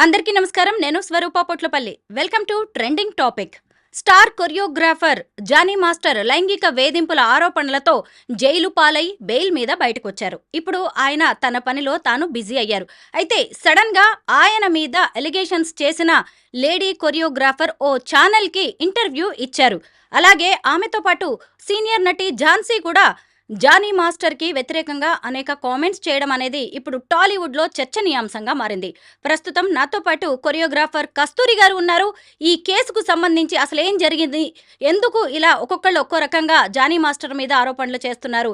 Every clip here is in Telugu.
అందరికీ నమస్కారం. నేను Swaroopa Potlapalli. Welcome to trending topic. Star choreographer Jani master లైంగిక వేధింపుల ఆరోపణలతో జైలు పాలై బెయిల్ మీద బయటకొచ్చారు. ఇప్పుడు ఆయన తన పనిలో తాను బిజీ అయ్యారు. అయితే సడన్ గా ఆయన మీద ఎలిగేషన్స్ చేసిన లేడీ కొరియోగ్రాఫర్ ఓ ఛానల్ కి ఇంటర్వ్యూ ఇచ్చారు. అలాగే ఆమెతో పాటు సీనియర్ నటి ఝాన్సీ కూడా జానీ మాస్టర్ కి వ్యతిరేకంగా అనేక కామెంట్స్ చేయడం అనేది ఇప్పుడు టాలీవుడ్ లో చర్చనీయాంశంగా మారింది. ప్రస్తుతం నాతో పాటు కొరియోగ్రాఫర్ కస్తూరి గారు ఉన్నారు. ఈ కేసుకు సంబంధించి అసలు ఏం జరిగింది, ఎందుకు ఇలా ఒక్కొక్కళ్ళు ఒక్కో రకంగా జానీ మాస్టర్ మీద ఆరోపణలు చేస్తున్నారు,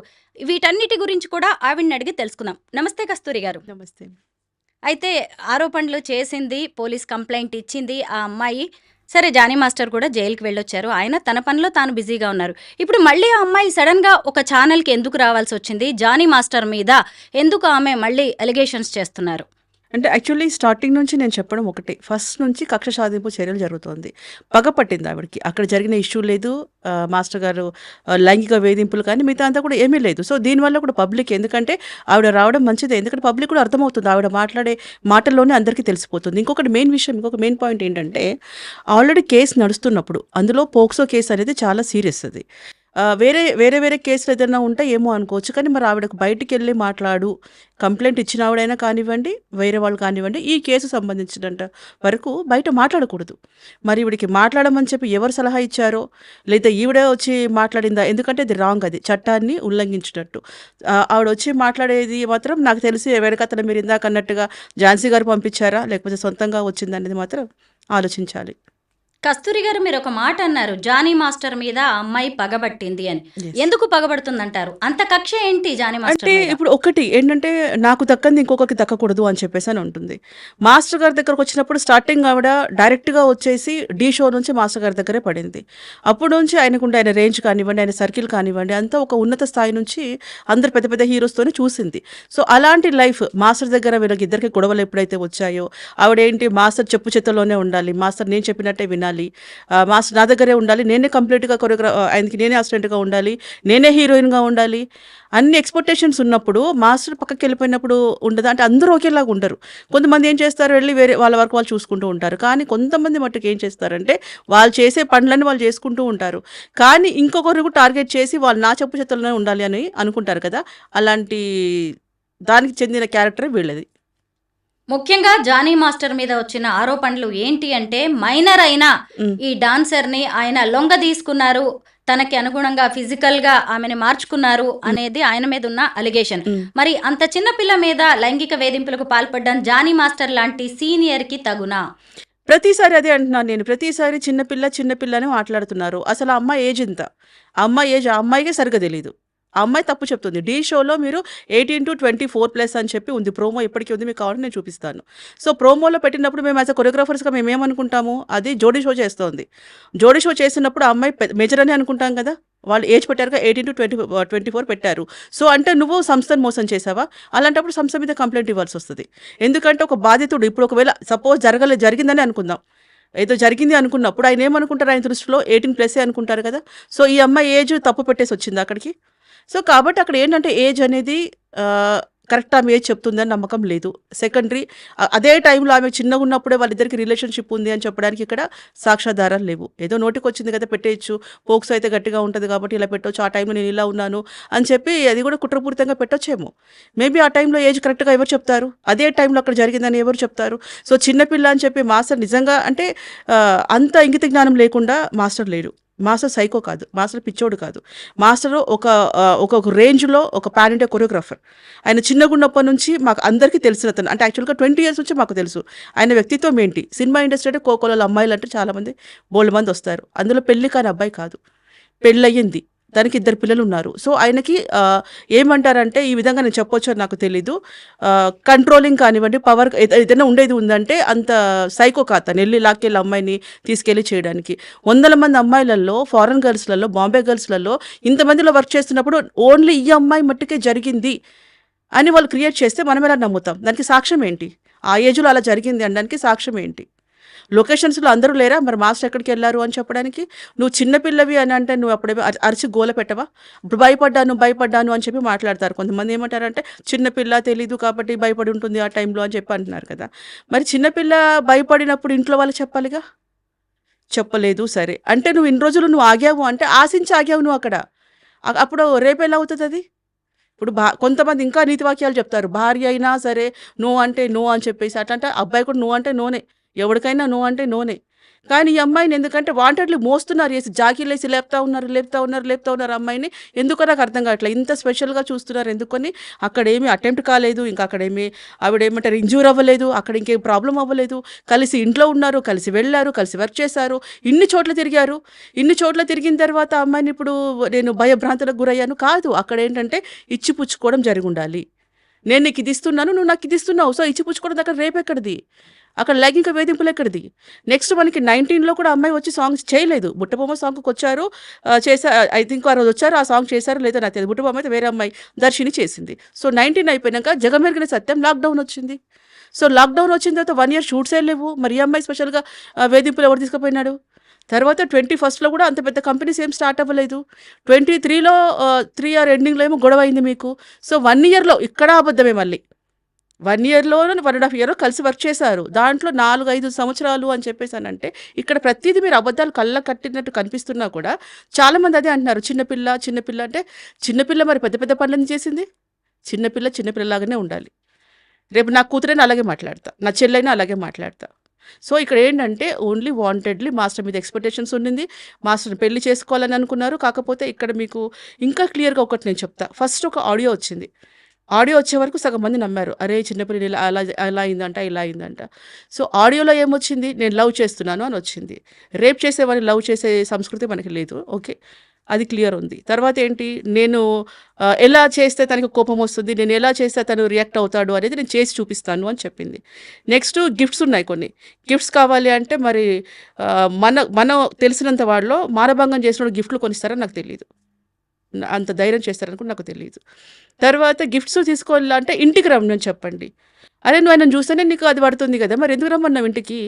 వీటన్నిటి గురించి కూడా ఆవిడని అడిగి తెలుసుకుందాం. నమస్తే కస్తూరి గారు. నమస్తే. అయితే ఆరోపణలు చేసింది, పోలీస్ కంప్లైంట్ ఇచ్చింది ఆ అమ్మాయి. సరే, జానీ మాస్టర్ కూడా జైలుకి వెళ్ళొచ్చారు. ఆయన తన పనిలో తాను బిజీగా ఉన్నారు. ఇప్పుడు మళ్ళీ ఆ అమ్మాయి సడన్గా ఒక ఛానల్కి ఎందుకు రావాల్సి వచ్చింది? జానీ మాస్టర్ మీద ఎందుకు ఆమె మళ్ళీ అలిగేషన్స్ చేస్తున్నారు? అంటే యాక్చువల్లీ స్టార్టింగ్ నుంచి నేను చెప్పడం ఒకటే, ఫస్ట్ నుంచి కక్ష సాధింపు చర్యలు జరుగుతోంది. పగ పట్టింది ఆవిడకి. అక్కడ జరిగిన ఇష్యూ లేదు, మాస్టర్ గారు లైంగిక వేధింపులు కానీ మిగతా అంతా కూడా ఏమీ లేదు. సో దీనివల్ల కూడా పబ్లిక్, ఎందుకంటే ఆవిడ రావడం మంచిదే, ఎందుకంటే పబ్లిక్ కూడా అర్థమవుతుంది, ఆవిడ మాట్లాడే మాటల్లోనే అందరికీ తెలిసిపోతుంది. ఇంకొక మెయిన్ పాయింట్ ఏంటంటే, ఆల్రెడీ కేసు నడుస్తున్నప్పుడు, అందులో పోక్సో కేసు అనేది చాలా సీరియస్. అది వేరే కేసులు ఏదైనా ఉంటే ఏమో అనుకోవచ్చు, కానీ మరి ఆవిడకు బయటికి వెళ్ళి మాట్లాడు, కంప్లైంట్ ఇచ్చిన ఆవిడైనా కానివ్వండి, వేరే వాళ్ళు కానివ్వండి, ఈ కేసు సంబంధించినంత వరకు బయట మాట్లాడకూడదు. మరి ఈవిడికి మాట్లాడమని చెప్పి ఎవరు సలహా ఇచ్చారో, లేదా ఈవిడే వచ్చి మాట్లాడిందా? ఎందుకంటే అది రాంగ్, అది చట్టాన్ని ఉల్లంఘించినట్టు. ఆవిడ వచ్చి మాట్లాడేది మాత్రం నాకు తెలిసి వెనకతల మీరు ఇందాక అన్నట్టుగా ఝాన్సీ గారు పంపించారా, లేకపోతే సొంతంగా వచ్చిందనేది మాత్రం ఆలోచించాలి. కస్తూరి గారు, మీరు ఒక మాట అన్నారు, జానీ మాస్టర్ మీద ఆ అమ్మాయి పగబట్టింది అని. ఎందుకు పగబడుతుందంటారు? అంత కక్ష ఏంటి జానీ మాస్టర్ అంటే మీద? ఇప్పుడు ఒకటి ఏంటంటే, నాకు దక్కంది ఇంకొకరికి దక్కకూడదు అని చెప్పేసి అని ఉంటుంది. మాస్టర్ గారి దగ్గరకు వచ్చినప్పుడు స్టార్టింగ్ ఆవిడ డైరెక్ట్గా వచ్చేసి డీ షో నుంచి మాస్టర్ గారి దగ్గరే పడింది. అప్పుడు నుంచి ఆయనకుండే ఆయన రేంజ్ కానివ్వండి, ఆయన సర్కిల్ కానివ్వండి, అంతా ఒక ఉన్నత స్థాయి నుంచి అందరు పెద్ద పెద్ద హీరోస్తోనే చూసింది. సో అలాంటి లైఫ్ మాస్టర్ దగ్గర వీళ్ళకి ఇద్దరికి గొడవలు ఎప్పుడైతే వచ్చాయో, ఆవిడేంటి మాస్టర్ చెప్పు చేతల్లోనే ఉండాలి, మాస్టర్ నేను చెప్పినట్టే వినాలి, మాస్టర్ నా దగ్గరే ఉండాలి, నేనే కంప్లీట్గా ఆయనకి నేనే అసిస్టెంట్గా ఉండాలి, నేనే హీరోయిన్గా ఉండాలి, అన్ని ఎక్స్పెక్టేషన్స్ ఉన్నప్పుడు మాస్టర్ పక్కకి వెళ్ళిపోయినప్పుడు ఉండదు. అంటే అందరూ ఒకేలాగా ఉండరు. కొంతమంది ఏం చేస్తారు, వెళ్ళి వేరే వాళ్ళ వరకు వాళ్ళు చూసుకుంటూ ఉంటారు. కానీ కొంతమంది మట్టుకు ఏం చేస్తారంటే, వాళ్ళు చేసే పనులన్నీ వాళ్ళు చేసుకుంటూ ఉంటారు, కానీ ఇంకొకరు టార్గెట్ చేసి వాళ్ళు నా చెప్పు చేతుల్లోనే ఉండాలి అని అనుకుంటారు కదా. అలాంటి దానికి చెందిన క్యారెక్టర్ వీళ్ళది. ముఖ్యంగా జానీ మాస్టర్ మీద వచ్చిన ఆరోపణలు ఏంటి అంటే, మైనర్ అయిన ఈ డాన్సర్ ని ఆయన లొంగ తీసుకున్నారు, తనకి అనుగుణంగా ఫిజికల్ గా ఆమెను మార్చుకున్నారు అనేది ఆయన మీద ఉన్న అలిగేషన్. మరి అంత చిన్న పిల్ల మీద లైంగిక వేధింపులకు పాల్పడ్డాను జానీ మాస్టర్ లాంటి సీనియర్ కి తగునా? ప్రతిసారి అదే అంటున్నాను నేను. ప్రతిసారి చిన్నపిల్ల అని మాట్లాడుతున్నారు. అసలు ఆ అమ్మాయి ఏజ్ ఎంత? ఆ అమ్మాయికే సరిగ్గా తెలీదు. ఆ అమ్మాయి తప్పు చెప్తుంది. డీ షోలో మీరు 18 to 24+ అని చెప్పి ఉంది. ప్రోమో ఇప్పటికీ ఉంది, మీకు కావాలని నేను చూపిస్తాను. సో ప్రోమోలో పెట్టినప్పుడు మేము యాజ్ అ కొరియోగ్రాఫర్స్గా మేము ఏమనుకుంటాము, అది జోడీ షో చేస్తోంది. జోడీ షో చేసినప్పుడు ఆ అమ్మాయి మేజర్ అని అనుకుంటాం కదా. వాళ్ళు ఏజ్ పెట్టారుగా, 18 to 24 పెట్టారు. సో అంటే నువ్వు సంస్థను మోసం చేసావా? అలాంటప్పుడు సంస్థ మీద కంప్లైంట్ ఇవ్వాల్సి వస్తుంది. ఎందుకంటే ఒక బాధితుడు, ఇప్పుడు ఒకవేళ సపోజ్ జరిగిందని అనుకుందాం, ఏదో జరిగింది అనుకున్నప్పుడు ఆయన ఏమనుకుంటారు, ఆయన దృష్టిలో 18+ అనుకుంటారు కదా. సో ఈ అమ్మాయి ఏజ్ తప్పు పెట్టేసి వచ్చింది అక్కడికి. సో కాబట్టి అక్కడ ఏంటంటే ఏజ్ అనేది కరెక్ట్, ఆమె ఏజ్ చెప్తుందని నమ్మకం లేదు. సెకండరీ, అదే టైంలో ఆమె చిన్నగా ఉన్నప్పుడే వాళ్ళిద్దరికి రిలేషన్షిప్ ఉంది అని చెప్పడానికి ఇక్కడ సాక్ష్యాధారాలు లేవు. ఏదో నోటికి వచ్చింది కదా పెట్టేయచ్చు, పోక్స్ అయితే గట్టిగా ఉంటుంది కాబట్టి ఇలా పెట్టవచ్చు, ఆ టైంలో నేను ఇలా ఉన్నాను అని చెప్పి అది కూడా కుట్రపూరితంగా పెట్టొచ్చేమో. మేబీ ఆ టైంలో ఏజ్ కరెక్ట్గా ఎవరు చెప్తారు? అదే టైంలో అక్కడ జరిగిందని ఎవరు చెప్తారు? సో చిన్నపిల్ల అని చెప్పి మాస్టర్ నిజంగా అంటే అంత ఇంగిత జ్ఞానం లేకుండా మాస్టర్ లేడు. మాస్టర్ సైకో కాదు, మాస్టర్ పిచ్చోడు కాదు. మాస్టర్ ఒక రేంజ్లో ఒక పాన్ ఇండియా కొరియోగ్రాఫర్. ఆయన చిన్నగున్నప్పటి నుంచి మాకు అందరికీ తెలిసిన అతను. అంటే యాక్చువల్గా 20 years నుంచి మాకు తెలుసు ఆయన వ్యక్తిత్వం ఏంటి. సినిమా ఇండస్ట్రీ అంటే కోకోలలో అమ్మాయిలు అంటే చాలామంది బోల్డ్ మంది వస్తారు. అందులో పెళ్లి కాని అబ్బాయి కాదు, పెళ్ళయ్యింది, దానికి 2 పిల్లలు ఉన్నారు. సో ఆయనకి ఏమంటారంటే, ఈ విధంగా నేను చెప్పొచ్చు అని నాకు తెలీదు, కంట్రోలింగ్ కానివ్వండి, పవర్ ఏదైనా ఉండేది ఉందంటే అంత సైకో కాదు. వెళ్ళి లాక్కెళ్ళి అమ్మాయిని తీసుకెళ్ళి చేయడానికి. 100 మంది అమ్మాయిలలో, ఫారెన్ గర్ల్స్లలో, బాంబే గర్ల్స్లలో ఇంతమందిలో వర్క్ చేస్తున్నప్పుడు ఓన్లీ ఈ అమ్మాయి మట్టుకే జరిగింది అని వాళ్ళు క్రియేట్ చేస్తే మనం ఎలా నమ్ముతాం? దానికి సాక్ష్యం ఏంటి? ఆ ఏజ్లో అలా జరిగింది అనడానికి సాక్ష్యం ఏంటి? లొకేషన్స్‌లో అందరూ లేరా? మరి మాస్టర్ ఎక్కడికెళ్లారు అని చెప్పడానికి? నువ్వు చిన్న పిల్లవి అని అంటే నువ్వు అప్పుడేమో అరిచి గోల పెట్టవా? ఇప్పుడు భయపడ్డాను అని చెప్పి మాట్లాడతారు. కొంతమంది ఏమంటారంటే చిన్న పిల్ల తెలీదు కాబట్టి భయపడి ఉంటుంది ఆ టైంలో అని చెప్పి అంటున్నారు కదా! మరి చిన్న పిల్ల భయపడినప్పుడు ఇంట్లో వాళ్ళకి చెప్పాలిగా? చెప్పలేదు సరే. అంటే నువ్వు ఇన్ని రోజులు నువ్వు ఆగావు అంటే ఆశించి ఆగావు నువ్వు అక్కడ. అప్పుడు రేపెలా అవుతదది? ఇప్పుడు కొంతమంది ఇంకా నీతి వాక్యాలు చెప్తారు. భార్య అయినా సరే నో అంటే నో అని చెప్పేసి అట్లంటే అబ్బాయి కూడా నో అంటే నోనే. ఎవడికైనా నో అంటే నోనే. కానీ ఈ అమ్మాయిని ఎందుకంటే వాంటెడ్‌లీ మోస్తున్నారు జాకీలేసి లేపుతా ఉన్నారు అమ్మాయిని. ఎందుకో నాకు అర్థం కావట్లే. ఇంత స్పెషల్‌గా చూస్తున్నారు ఎందుకని? అక్కడేమి అటెంప్ట్ కాలేదు. ఇంకా అక్కడేమి ఆవిడేమంటారు ఇంజ్యూర్ అవ్వలేదు. అక్కడ ఇంకేం ప్రాబ్లమ్ అవ్వలేదు. కలిసి ఇంట్లో ఉన్నారు. కలిసి వెళ్లారు. కలిసి వర్క్ చేశారు. ఇన్ని చోట్ల తిరిగారు. ఇన్ని చోట్ల తిరిగిన తర్వాత అమ్మాయిని ఇప్పుడు నేను భయభ్రాంతులకు గురయ్యాను కాదు. అక్కడేంటంటే ఇచ్చిపుచ్చుకోవడం జరిగుండాలి. నేను నీకు ఇది ఇస్తున్నాను. నువ్వు నాకు ఇది ఇస్తున్నావు. సో ఇచ్చిపుచ్చుకోవడం దగ్గర రేపెక్కడిది? అక్కడ లైంగిక వేధింపులు ఎక్కడిది? నెక్స్ట్ మనకి 19లో కూడా అమ్మాయి వచ్చి సాంగ్స్ చేయలేదు. బుట్టబొమ్మ సాంగ్‌కొచ్చారు. ఐ థింక్ ఆ రోజు వచ్చారు. ఆ సాంగ్ చేశారో లేదో నాకు తెలీదు. బుట్టబొమ్మ అయితే వేరే అమ్మాయి దర్శిని చేసింది. సో 19 అయిపోయినాక జగమెరిగిన సత్యం లాక్‌డౌన్ వచ్చింది. సో లాక్‌డౌన్ వచ్చిన తర్వాత 1 ఇయర్ షూట్సే లేవు. మరి ఈ అమ్మాయి స్పెషల్‌గా వేధింపులు ఎవరు తీసుకుపోయినాడు? తర్వాత 21లో కూడా అంత పెద్ద కంపెనీస్ ఏం స్టార్ట్ అవ్వలేదు. 23లో 3 ఇయర్ ఎండింగ్‌లో ఏమో గొడవ అయింది మీకు. సో 1 ఇయర్‌లో ఇక్కడ అబద్ధమే మళ్ళీ. 1 ఇయర్‌లోనో 1½ ఇయరో కలిసి వర్క్ చేశారు. దాంట్లో 4, 5 సంవత్సరాలు అని చెప్పేసనంటే ఇక్కడ ప్రతీది మీరు అబద్ధాలు కళ్ళకు కట్టినట్టు కనిపిస్తున్నా కూడా చాలామంది అదే అంటున్నారు. చిన్న పిల్ల అంటే చిన్న పిల్ల మరి పెద్ద పెద్ద పనులెందుకు చేసింది? చిన్న పిల్లలాగానే ఉండాలి. రేపు నా కూతురైనా అలాగే మాట్లాడతా. నా చెల్లైనా అలాగే మాట్లాడతా. సో ఇక్కడ ఏంటంటే ఓన్లీ వాంటెడ్‌లీ మాస్టర్ మీద ఎక్స్‌పెక్టేషన్స్ ఉండింది. మాస్టర్‌ని పెళ్లి చేసుకోవాలని అనుకున్నారు. కాకపోతే ఇక్కడ మీకు ఇంకా క్లియర్‌గా ఒకటి నేను చెప్తా. ఫస్ట్ ఒక ఆడియో వచ్చింది. ఆడియో వచ్చే వరకు సగం మంది నమ్మారు. అరే! చిన్న పిల్ల అలా అయిందంట, ఇలా అయిందంట. సో ఆడియోలో ఏమొచ్చింది? నేను లవ్ చేస్తున్నాను అని వచ్చింది. రేప్ చేసేవాడిని లవ్ చేసే సంస్కృతి మనకి లేదు. ఓకే. అది క్లియర్ ఉంది. తర్వాత ఏంటి? నేను ఎలా చేస్తే తనకి కోపం వస్తుంది, నేను ఎలా చేస్తే తను రియాక్ట్ అవుతాడు అనేది నేను చేసి చూపిస్తాను అని చెప్పింది. నెక్స్ట్ గిఫ్ట్స్ ఉన్నాయి కొన్ని. గిఫ్ట్స్ కావాలి అంటే మరి మనం తెలిసినంత వాళ్ళలో మానభంగం చేసినోడు గిఫ్ట్‌లు కొనిస్తారని నాకు తెలీదు. అంత ధైర్యం చేస్తారని కూడా నాకు తెలీదు. తర్వాత గిఫ్ట్స్ తీసుకోవాలంటే ఇంటికి రమ్మని చెప్పండి. అరే! నువ్వు ఆయనను చూస్తేనే నీకు అది పడుతుంది కదా! మరి ఎందుకు రమ్మన్నావు ఇంటికి?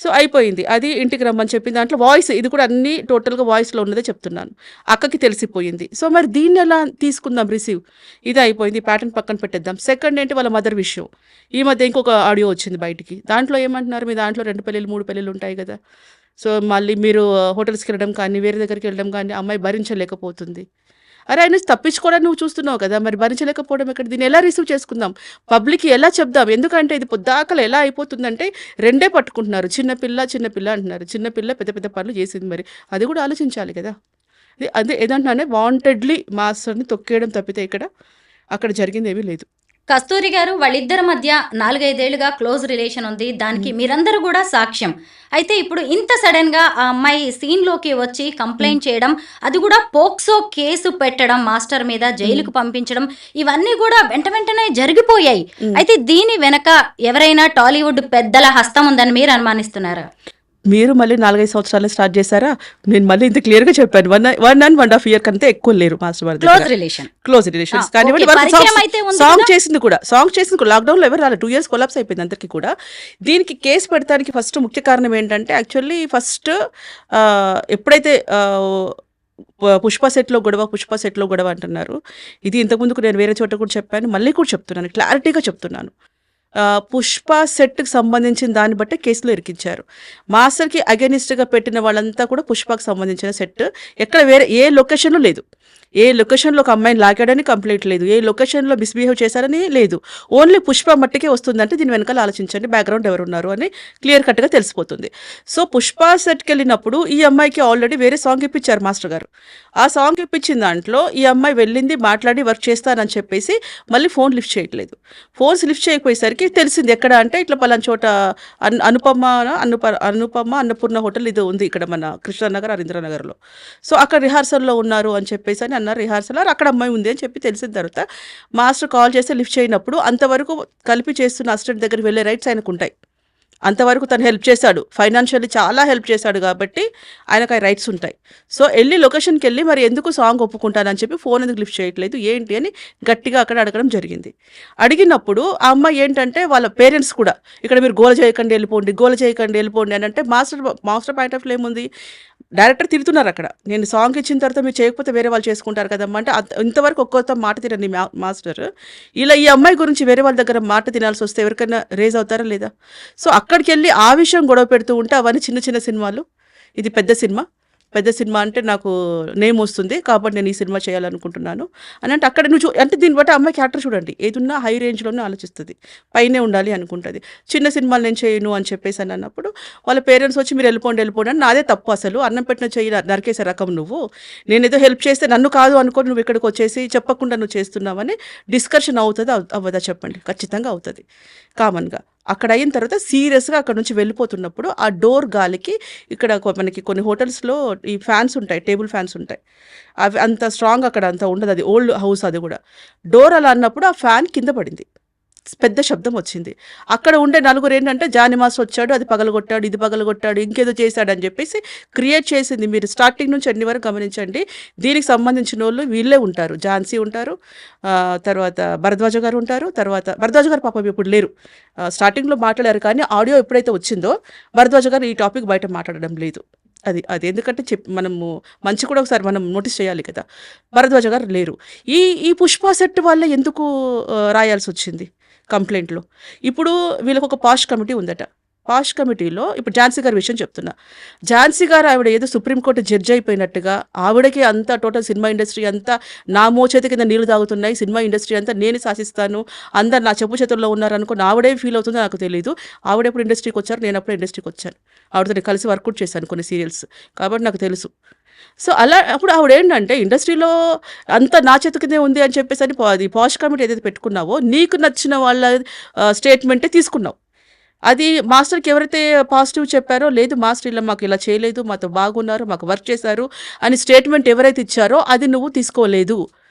సో అయిపోయింది. అది ఇంటికి రమ్మని చెప్పిన దాంట్లో వాయిస్ ఇది కూడా అన్నీ టోటల్‌గా వాయిస్‌లో ఉన్నదే చెప్తున్నాను. అక్కకి తెలిసిపోయింది. సో మరి దీన్ని ఎలా తీసుకుందాం రిసీవ్? ఇది అయిపోయింది. ప్యాటర్న్ పక్కన పెట్టేద్దాం. సెకండ్ ఏంటి వాళ్ళ మదర్ విషయం. ఈ మధ్య ఇంకొక ఆడియో వచ్చింది బయటికి. దాంట్లో ఏమంటున్నారు? మీ దాంట్లో 2 పెళ్ళిళ్ళు, 3 పెళ్ళిళ్ళు ఉంటాయి కదా! సో మళ్ళీ మీరు హోటల్స్‌కి వెళ్ళడం కానీ, వేరే దగ్గరికి వెళ్ళడం కానీ అమ్మాయి భరించలేకపోతుంది. అరే! ఆయన నుంచి తప్పించుకోవడానికి నువ్వు చూస్తున్నావు కదా! మరి భరించలేకపోవడం ఎక్కడ? దీన్ని ఎలా రిసీవ్ చేసుకుందాం? పబ్లిక్‌కి ఎలా చెప్దాం? ఎందుకంటే ఇది పొద్దాకల ఎలా అయిపోతుందంటే రెండే పట్టుకుంటున్నారు. చిన్న పిల్ల అంటున్నారు. చిన్న పిల్ల పెద్ద పెద్ద పనులు చేసింది మరి. అది కూడా ఆలోచించాలి కదా! అదే ఏదంటున్నానే వాంటెడ్‌లీ మాస్టర్‌ని తొక్కేయడం తప్పితే అక్కడ జరిగిందేమీ లేదు. కస్తూరి గారు వాళ్ళిద్దరి మధ్య 4, 5 ఏళ్లుగా క్లోజ్ రిలేషన్ ఉంది. దానికి మీరందరూ కూడా సాక్ష్యం. అయితే ఇప్పుడు ఇంత సడన్‌గా ఆ అమ్మాయి సీన్‌లోకి వచ్చి కంప్లెయింట్ చేయడం, అది కూడా పోక్సో కేసు పెట్టడం మాస్టర్ మీద, జైలుకు పంపించడం ఇవన్నీ కూడా వెంటనే జరిగిపోయాయి. అయితే దీని వెనక ఎవరైనా టాలీవుడ్ పెద్దల హస్తం ఉందని మీరు అనుమానిస్తున్నారా? మీరు మళ్ళీ 4, 5 సంవత్సరాలే స్టార్ట్ చేశారా? నేను మళ్ళీ ఇంత క్లియర్‌గా చెప్పాను. 1 అండ్ 1½ ఇయర్ కంటే ఎక్కువ లేరు మాస్టర్ వారి దగ్గర. క్లోజ్ రిలేషన్స్ కానివ్వండి. సాంగ్ చేసింది కూడా లాక్‌డౌన్‌లో ఎవరు రాలేదు. 2 ఇయర్స్ కొలాప్స్ అయిపోయింది అందరికీ కూడా. దీనికి కేసు పెడతానికి ఫస్ట్ ముఖ్య కారణం ఏంటంటే యాక్చువల్లీ ఫస్ట్ ఎప్పుడైతే పుష్ప సెట్‌లో గొడవ అంటున్నారు. ఇది ఇంతకుముందుకు నేను వేరే చోట కూడా చెప్పాను. మళ్ళీ కూడా చెప్తున్నాను. క్లారిటీగా చెప్తున్నాను. పుష్ప సెట్‌కి సంబంధించిన దాన్ని బట్టే కేసులో ఇరికించారు. మాస్టర్‌కి అగైనిస్ట్‌గా పెట్టిన వాళ్ళంతా కూడా పుష్పకి సంబంధించిన సెట్. ఎక్కడ వేరే ఏ లొకేషన్‌లో లేదు. ఏ లొకేషన్‌లో ఒక అమ్మాయిని లాగాడని కంప్లెయింట్ లేదు. ఏ లొకేషన్‌లో మిస్‌బిహేవ్ చేశారని లేదు. ఓన్లీ పుష్ప మట్టికే వస్తుందంటే దీని వెనకాల ఆలోచించండి బ్యాక్‌గ్రౌండ్ ఎవరున్నారు అని క్లియర్ కట్‌గా తెలిసిపోతుంది. సో పుష్ప సెట్‌కెళ్ళినప్పుడు ఈ అమ్మాయికి ఆల్రెడీ వేరే సాంగ్ ఇప్పించారు మాస్టర్ గారు. ఆ సాంగ్ ఇప్పించిన దాంట్లో ఈ అమ్మాయి వెళ్ళింది, మాట్లాడి వర్క్ చేస్తానని చెప్పేసి మళ్ళీ ఫోన్ లిఫ్ట్ చేయట్లేదు. ఫోన్స్ లిఫ్ట్ చేయకపోయేసరికి తెలిసింది ఎక్కడ అంటే ఇట్లా పలానా చోట అన్నపూర్ణ హోటల్ ఇది ఉంది ఇక్కడ మన కృష్ణానగర్, హరీంద్రనగర్‌లో. సో అక్కడ రిహార్సల్‌లో ఉన్నారు అని చెప్పేసి అని అన్నారు. రిహార్సల్ అక్కడ అమ్మాయి ఉంది అని చెప్పి తెలిసిన తర్వాత మాస్టర్ కాల్ చేస్తే లిఫ్ట్ చేయనప్పుడు అంతవరకు కలిపి చేస్తున్న అసిస్టెంట్ దగ్గరికి వెళ్ళే రైట్స్ ఆయనకు ఉంటాయి. అంతవరకు తను హెల్ప్ చేశాడు, ఫైనాన్షియల్లీ చాలా హెల్ప్ చేశాడు కాబట్టి ఆయనకు ఆ రైట్స్ ఉంటాయి. సో వెళ్ళి లొకేషన్కి వెళ్ళి మరి ఎందుకు సాంగ్ ఒప్పుకుంటానని చెప్పి ఫోన్ ఎందుకు లిఫ్ట్ చేయట్లేదు ఏంటి అని గట్టిగా అక్కడ అడగడం జరిగింది. అడిగినప్పుడు ఆ అమ్మాయి ఏంటంటే వాళ్ళ పేరెంట్స్ కూడా ఇక్కడ మీరు గోల చేయకండి వెళ్ళిపోండి, గోల చేయకండి వెళ్ళిపోండి అని అంటే మాస్టర్ పాయింట్ ఆఫ్ వ్యూ ఏముంది, డైరెక్టర్ తిడుతున్నారు అక్కడ, నేను సాంగ్ ఇచ్చిన తర్వాత మీరు చేయకపోతే వేరే వాళ్ళు చేసుకుంటారు కదమ్మా అంటే ఇంతవరకు ఒక్కొక్క మాట తినండి మాస్టర్. ఇలా ఈ అమ్మాయి గురించి వేరే వాళ్ళ దగ్గర మాట తినాల్సి వస్తే ఎవరికైనా రేజ్ అవుతారా లేదా? సో అక్కడికి వెళ్ళి ఆ విషయం గొడవ పెడుతూ ఉంటే అవన్నీ చిన్న చిన్న సినిమాలు, ఇది పెద్ద సినిమా అంటే నాకు నేమ్ వస్తుంది కాబట్టి నేను ఈ సినిమా చేయాలనుకుంటున్నాను అని అంటే అక్కడ నువ్వు అంటే దీన్ని బట్టి అమ్మాయి క్యారెక్టర్ చూడండి, ఏదున్నా హై రేంజ్లోనే ఆలోచిస్తుంది, పైనే ఉండాలి అనుకుంటుంది. చిన్న సినిమాలు నేను చేయను అని చెప్పేసి అని అన్నప్పుడు వాళ్ళ పేరెంట్స్ వచ్చి మీరు వెళ్ళిపోండి అని నాదే తప్పు, అసలు అన్నం పెట్టిన చెయ్యి నరికేసే రకం నువ్వు, నేను ఏదో హెల్ప్ చేస్తే నన్ను కాదు అనుకొని నువ్వు ఇక్కడికి వచ్చేసి చెప్పకుండా నువ్వు చేస్తున్నావని డిస్కషన్ అవుతుంది అవ్వదా చెప్పండి? ఖచ్చితంగా అవుతుంది కామన్గా. అక్కడ అయిన తర్వాత సీరియస్గా అక్కడ నుంచి వెళ్ళిపోతున్నప్పుడు ఆ డోర్ గాలికి ఇక్కడ మనకి కొన్ని హోటల్స్లో ఈ ఫ్యాన్స్ ఉంటాయి, టేబుల్ ఫ్యాన్స్ ఉంటాయి, అవి అంత స్ట్రాంగ్ అక్కడ అంత ఉండదు, అది ఓల్డ్ హౌస్ అది కూడా. డోర్ అలా అన్నప్పుడు ఆ ఫ్యాన్ కింద పడింది, పెద్ద శబ్దం వచ్చింది. అక్కడ ఉండే నలుగురు ఏంటంటే జానీ మాస్టర్ వచ్చాడు, అది పగలగొట్టాడు, ఇది పగలగొట్టాడు, ఇంకేదో చేశాడు అని చెప్పేసి క్రియేట్ చేసింది. మీరు స్టార్టింగ్ నుంచి అన్ని వరకు గమనించండి, దీనికి సంబంధించిన వాళ్ళు వీళ్ళే ఉంటారు, ఝాన్సీ ఉంటారు, తర్వాత భరద్వాజ గారు ఉంటారు. తర్వాత భరద్వాజ గారు పాపం ఇప్పుడు లేరు, స్టార్టింగ్లో మాట్లాడారు కానీ ఆడియో ఎప్పుడైతే వచ్చిందో భరద్వాజ గారు ఈ టాపిక్ బయట మాట్లాడడం లేదు. అది ఎందుకంటే మనము మంచి కూడా ఒకసారి మనం నోటీస్ చేయాలి కదా. భరద్వాజ గారు లేరు. ఈ పుష్ప సెట్ వల్ల ఎందుకు రాయాల్సి వచ్చింది కంప్లైంట్లో? ఇప్పుడు వీళ్ళకి ఒక పాష్ కమిటీ ఉందట, పాష్ కమిటీలో ఇప్పుడు ఝాన్సీ గారి విషయం చెప్తున్నా. ఝాన్సీ గారు ఆవిడ ఏదో సుప్రీంకోర్టు జడ్జి అయిపోయినట్టుగా ఆవిడకి అంతా టోటల్ సినిమా ఇండస్ట్రీ అంతా నా మోచేతి కింద నీళ్లు తాగుతున్నాయి, సినిమా ఇండస్ట్రీ అంతా నేను శాసిస్తాను, అందరు నా చెప్పు చేతుల్లో ఉన్నారనుకుని ఆవిడే ఫీల్ అవుతుందో నాకు తెలియదు. ఆవిడెప్పుడు ఇండస్ట్రీకి వచ్చారు, నేను అప్పుడు ఇండస్ట్రీకి వచ్చాను, ఆవిడతో కలిసి వర్కౌట్ చేశాను కొన్ని సీరియల్స్ కాబట్టి నాకు తెలుసు. సో అలా అప్పుడు ఆవిడ ఏంటంటే ఇండస్ట్రీలో అంత నా చేతి కిందే ఉంది అని చెప్పేసి అని అది పాష్ కమిటీ ఏదైతే పెట్టుకున్నావో నీకు నచ్చిన వాళ్ళ స్టేట్మెంటే తీసుకున్నావు. అది మాస్టర్కి ఎవరైతే పాజిటివ్ చెప్పారో, లేదు మాస్టర్ ఇలా మాకు ఇలా చేయలేదు, మాతో బాగున్నారు, మాకు వర్క్ చేశారు అని స్టేట్మెంట్ ఎవరైతే ఇచ్చారో అది నువ్వు తీసుకోలేదు.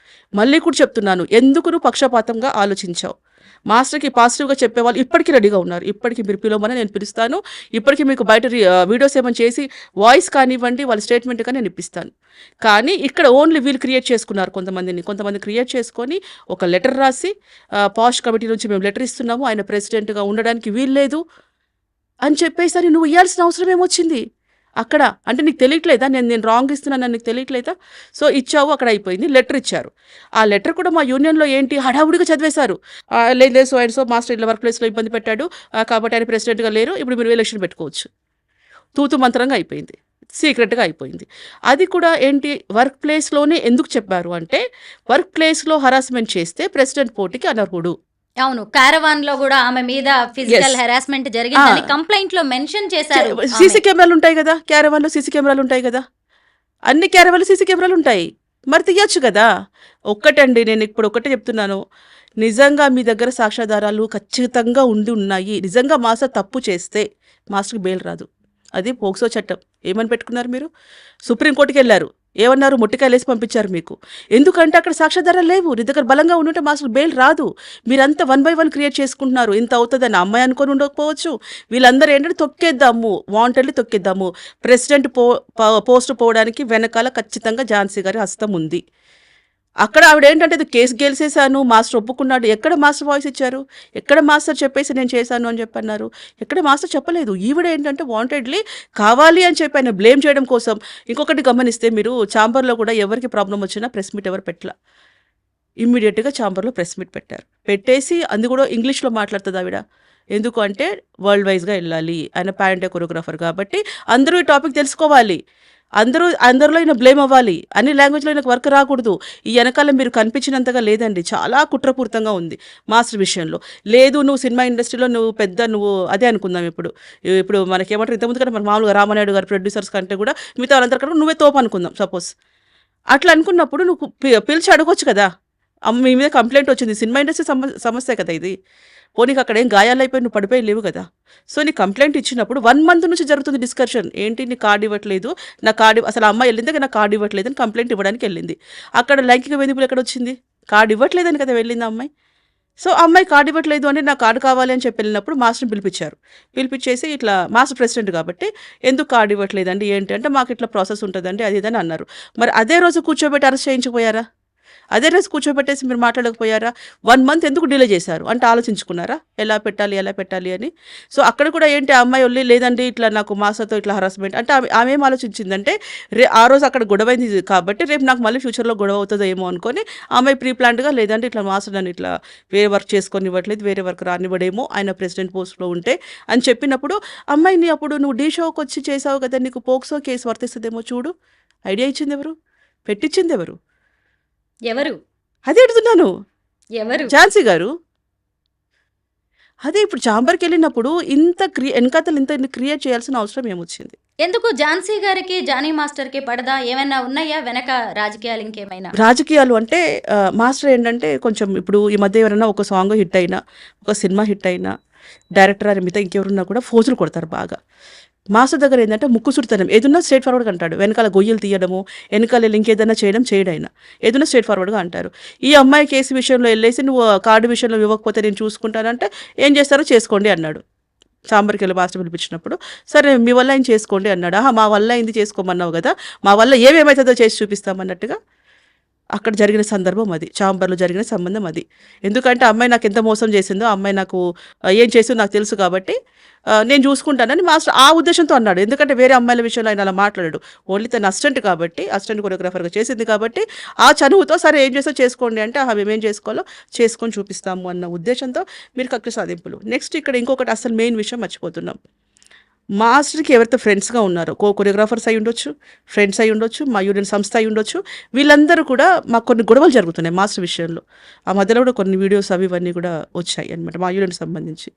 మళ్ళీ కూడా చెప్తున్నాను, ఎందుకు నువ్వు పక్షపాతంగా ఆలోచించావు? మాస్టర్కి పాజిటివ్గా చెప్పేవాళ్ళు ఇప్పటికీ రెడీగా ఉన్నారు, ఇప్పటికీ మీరు పిలవమని నేను పిలుస్తాను, ఇప్పటికీ మీకు బయట వీడియోస్ ఏమైనా చేసి వాయిస్ కానివ్వండి వాళ్ళ స్టేట్మెంట్ కానీ నేను ఇప్పిస్తాను. కానీ ఇక్కడ ఓన్లీ వీళ్ళు క్రియేట్ చేసుకున్నారు, కొంతమంది క్రియేట్ చేసుకొని ఒక లెటర్ రాసి పాష్ కమిటీ నుంచి మేము లెటర్ ఇస్తున్నాము, ఆయన ప్రెసిడెంట్గా ఉండడానికి వీల్లేదు అని చెప్పేసరి నువ్వు ఇవ్వాల్సిన అవసరం ఏమొచ్చింది అక్కడ? అంటే నీకు తెలియట్లేదా నేను రాంగ్ ఇస్తున్నాను నీకు తెలియట్లేదా? సో ఇచ్చావు, అక్కడ అయిపోయింది. లెటర్ ఇచ్చారు, ఆ లెటర్ కూడా మా యూనియన్లో ఏంటి హడావుడిగా చదివేశారు. లేదు సో అండ్ సో మాస్టర్ ఇట్లా వర్క్ ప్లేస్లో ఇబ్బంది పెట్టాడు కాబట్టి ఆయన ప్రెసిడెంట్గా లేరు, ఇప్పుడు మీరు ఎలక్షన్ పెట్టుకోవచ్చు. తూతు మంత్రంగా అయిపోయింది, సీక్రెట్గా అయిపోయింది. అది కూడా ఏంటి వర్క్ ప్లేస్లోనే ఎందుకు చెప్పారు అంటే వర్క్ ప్లేస్లో హరాస్మెంట్ చేస్తే ప్రెసిడెంట్ పోటీకి అనర్హుడు. అవును, కారవాన్ లో కూడా ఆమె మీద ఫిజికల్ హెరాస్మెంట్ జరిగిందని కంప్లైంట్ లో మెన్షన్ చేశారు. సీసీ కెమెరాలు ఉంటాయి కదా, క్యారవాన్లో సీసీ కెమెరాలు ఉంటాయి కదా, అన్ని క్యారవాన్లో సీసీ కెమెరాలు ఉంటాయి, మరి తీయచ్చు కదా. ఒక్కటండి, నేను ఇప్పుడు ఒకటే చెప్తున్నాను, నిజంగా మీ దగ్గర సాక్ష్యాధారాలు ఖచ్చితంగా ఉన్నాయి, నిజంగా మాస్టర్ తప్పు చేస్తే మాస్టర్కి బెయిల్ రాదు, అది పోక్సో చట్టం. ఏమని పెట్టుకున్నారు మీరు? సుప్రీంకోర్టుకి వెళ్ళారు, ఏమన్నారు? మొట్టికాయలేసి పంపించారు మీకు. ఎందుకంటే అక్కడ సాక్ష్యాధారాలు లేవు, నీ దగ్గర బలంగా ఉండుంటే మాస్టర్ బెయిల్ రాదు. మీరంతా 1 by 1 క్రియేట్ చేసుకుంటున్నారు, ఇంత అవుతుందని అమ్మాయి అనుకొని ఉండకపోవచ్చు. వీళ్ళందరూ ఏంటంటే తొక్కేద్దాము, వాంటెడ్లీ తొక్కేద్దాము. ప్రెసిడెంట్ పోస్ట్ పోవడానికి వెనకాల ఖచ్చితంగా ఝాన్సీ గారి హస్తం ఉంది. అక్కడ ఆవిడ ఏంటంటే ఇది కేసు గెలిచేశాను, మాస్టర్ ఒప్పుకున్నాడు. ఎక్కడ మాస్టర్ వాయిస్ ఇచ్చారు? ఎక్కడ మాస్టర్ చెప్పేసి నేను చేశాను అని చెప్పన్నారు? ఎక్కడ మాస్టర్ చెప్పలేదు. ఈవిడ ఏంటంటే వాంటెడ్లీ కావాలి అని చెప్పి ఆయన బ్లేమ్ చేయడం కోసం. ఇంకొకటి గమనిస్తే మీరు ఛాంబర్లో కూడా ఎవరికి ప్రాబ్లం వచ్చినా ప్రెస్ మీట్ ఎవరు పెట్టలా, ఇమ్మీడియట్గా ఛాంబర్లో ప్రెస్ మీట్ పెట్టారు. పెట్టేసి అందు కూడా ఇంగ్లీష్లో మాట్లాడుతుంది ఆవిడ. ఎందుకు అంటే వరల్డ్ వైజ్గా వెళ్ళాలి, ఆయన ప్యారెంట్ కొరియోగ్రాఫర్ కాబట్టి అందరూ ఈ టాపిక్ తెలుసుకోవాలి, అందరిలో ఈయన బ్లేమ్ అవ్వాలి, అన్ని లాంగ్వేజ్లో ఈయనకు వర్క్ రాకూడదు. ఈ వెనకాల మీరు కనిపించినంతగా లేదండి, చాలా కుట్రపూరితంగా ఉంది మాస్టర్ విషయంలో. లేదు నువ్వు సినిమా ఇండస్ట్రీలో నువ్వు అదే అనుకుందాం. ఇప్పుడు మనకేమంటారు, ఇంతకుముందు కంటే మన మామూలుగా రామానాయుడు గారు ప్రొడ్యూసర్స్ కంటే కూడా మిగతా వాళ్ళందరి కంటే నువ్వే తోపు అనుకుందాం సపోజ్. అట్లా అనుకున్నప్పుడు నువ్వు పిలిచి అడగొచ్చు కదా, మీ మీద కంప్లైంట్ వచ్చింది, సినిమా ఇండస్ట్రీ సమస్య కదా ఇది, పోనీకి అక్కడ ఏం గాయాలు అయిపోయి నువ్వు పడిపోయి లేవు కదా. సో నీ కంప్లైంట్ ఇచ్చినప్పుడు 1 month నుంచి జరుగుతుంది డిస్కషన్. ఏంటి నీ కార్డు ఇవ్వట్లేదు, నా కార్డు అసలు అమ్మాయి వెళ్ళింది నాకు కార్డు ఇవ్వట్లేదు అని కంప్లైంట్ ఇవ్వడానికి వెళ్ళింది. అక్కడ లైంగిక వేధింపులు ఎక్కడ వచ్చింది? కార్డు ఇవ్వట్లేదని కదా వెళ్ళింది అమ్మాయి. సో ఆ అమ్మాయి కార్డు ఇవ్వట్లేదు అంటే నాకు కార్డు కావాలి అని చెప్పి వెళ్ళినప్పుడు మాస్టర్ని పిలిపించారు. పిలిపించేసి ఇట్లా మాస్టర్ ప్రెసిడెంట్ కాబట్టి ఎందుకు కార్డు ఇవ్వట్లేదండి ఏంటి అంటే మాకు ఇట్లా ప్రాసెస్ ఉంటుందండి అది ఇదని అన్నారు. మరి అదే రోజు కూర్చోబెట్టి అరెస్ట్ చేయించకపోయారా? అదే రోజు కూర్చోబెట్టేసి మీరు మాట్లాడకపోయారా? 1 మంత్ ఎందుకు డిలే చేశారు అంటే ఆలోచించుకున్నారా ఎలా పెట్టాలి అని? సో అక్కడ కూడా ఏంటి ఆ అమ్మాయి వెళ్ళి లేదండి ఇట్లా నాకు మాస్టర్తో ఇట్లా హరాస్మెంట్ అంటే ఆమె ఏం ఆలోచించిందంటే ఆ రోజు అక్కడ గొడవైంది కాబట్టి రేపు నాకు మళ్ళీ ఫ్యూచర్లో గొడవ అవుతుందో ఏమో అనుకొని ఆ అమ్మాయి ప్రీ ప్లాన్డ్గా లేదంటే ఇట్లా మాస్టర్ నన్ను ఇట్లా వేరే వర్క్ చేసుకొని ఇవ్వట్లేదు వేరే వర్క్ రానివ్వడేమో ఆయన ప్రెసిడెంట్ పోస్ట్లో ఉంటే అని చెప్పినప్పుడు అమ్మాయిని అప్పుడు నువ్వు డీ షోకి వచ్చి చేసావు కదా నీకు పోక్సో కేసు వర్తిస్తుందేమో చూడు. ఐడియా ఇచ్చింది ఎవరు? పెట్టించింది ఎవరు? ఎవరు అదే అడుగుతున్నాను. ఎవరు ఝాన్సీ గారు. అదే ఇప్పుడు చాంబర్కి వెళ్ళినప్పుడు ఇంత వెనకాతలు ఇంత క్రియేట్ చేయాల్సిన అవసరం ఏమొచ్చింది? ఎందుకు ఝాన్సీ గారికి జానీ మాస్టర్కి పడదా ఏమైనా ఉన్నాయా వెనక రాజకీయాలు ఇంకేమైనా? రాజకీయాలు అంటే మాస్టర్ ఏంటంటే కొంచెం ఇప్పుడు ఈ మధ్య ఎవరైనా ఒక సాంగ్ హిట్ అయినా ఒక సినిమా హిట్ అయినా డైరెక్టర్ అని మిగతా ఇంకెవరున్నా కూడా ఫోజులు కొడతారు బాగా. మాస్టర్ దగ్గర ఏంటంటే ముక్కుసుడితనం ఏదన్నా స్ట్రేట్ ఫార్వర్డ్గా అంటాడు. వెనకాల గొయ్యలు తీయడము వెనకాల ఇంకేదైనా చేయడైనా ఏదైనా స్ట్రేట్ ఫార్వర్డ్గా అంటారు. ఈ అమ్మాయి కేసు విషయంలో వెళ్ళేసి నువ్వు కార్డు విషయంలో ఇవ్వకపోతే నేను చూసుకుంటానంటే ఏం చేస్తారో చేసుకోండి అన్నాడు. చాంబర్కి వెళ్ళి మాస్టర్ పిలిపించినప్పుడు సరే మీ వల్ల ఆయన చేసుకోండి అన్నాడు. మా వల్ల అయింది చేసుకోమన్నావు కదా మా వల్ల ఏమేమవుతుందో చేసి చూపిస్తామన్నట్టుగా అక్కడ జరిగిన సందర్భం అది. చాంబర్లో జరిగిన సంబంధం అది. ఎందుకంటే అమ్మాయి నాకు ఎంత మోసం చేసిందో అమ్మాయి నాకు ఏం చేసిందో నాకు తెలుసు కాబట్టి నేను చూసుకుంటానని మాస్టర్ ఆ ఉద్దేశంతో అన్నాడు. ఎందుకంటే వేరే అమ్మాయిల విషయంలో ఆయన అలా మాట్లాడాడు. ఓన్లీ తన అసిస్టెంట్ కాబట్టి అసిస్టెంట్ కొరియోగ్రాఫర్గా చేసింది కాబట్టి ఆ చనువుతో సరే ఏం చేస్తో చేసుకోండి అంటే మేమేం చేసుకోవాలో చేసుకొని చూపిస్తాము అన్న ఉద్దేశంతో మీరు కక్ష సాధింపులు. నెక్స్ట్ ఇక్కడ ఇంకొకటి అసలు మెయిన్ విషయం మర్చిపోతున్నాం. మాస్టర్కి ఎవరితో ఫ్రెండ్స్గా ఉన్నారో కొరియోగ్రాఫర్స్ అయి ఉండొచ్చు ఫ్రెండ్స్ అయి ఉండొచ్చు మా యూనియన్ సంస్థ అయి ఉండొచ్చు వీళ్ళందరూ కూడా మాకు కొన్ని గొడవలు జరుగుతున్నాయి మాస్టర్ విషయంలో. ఆ మధ్యలో కూడా కొన్ని వీడియోస్ ఇవన్నీ కూడా వచ్చాయి అనమాట మా యూనియన్కి సంబంధించి.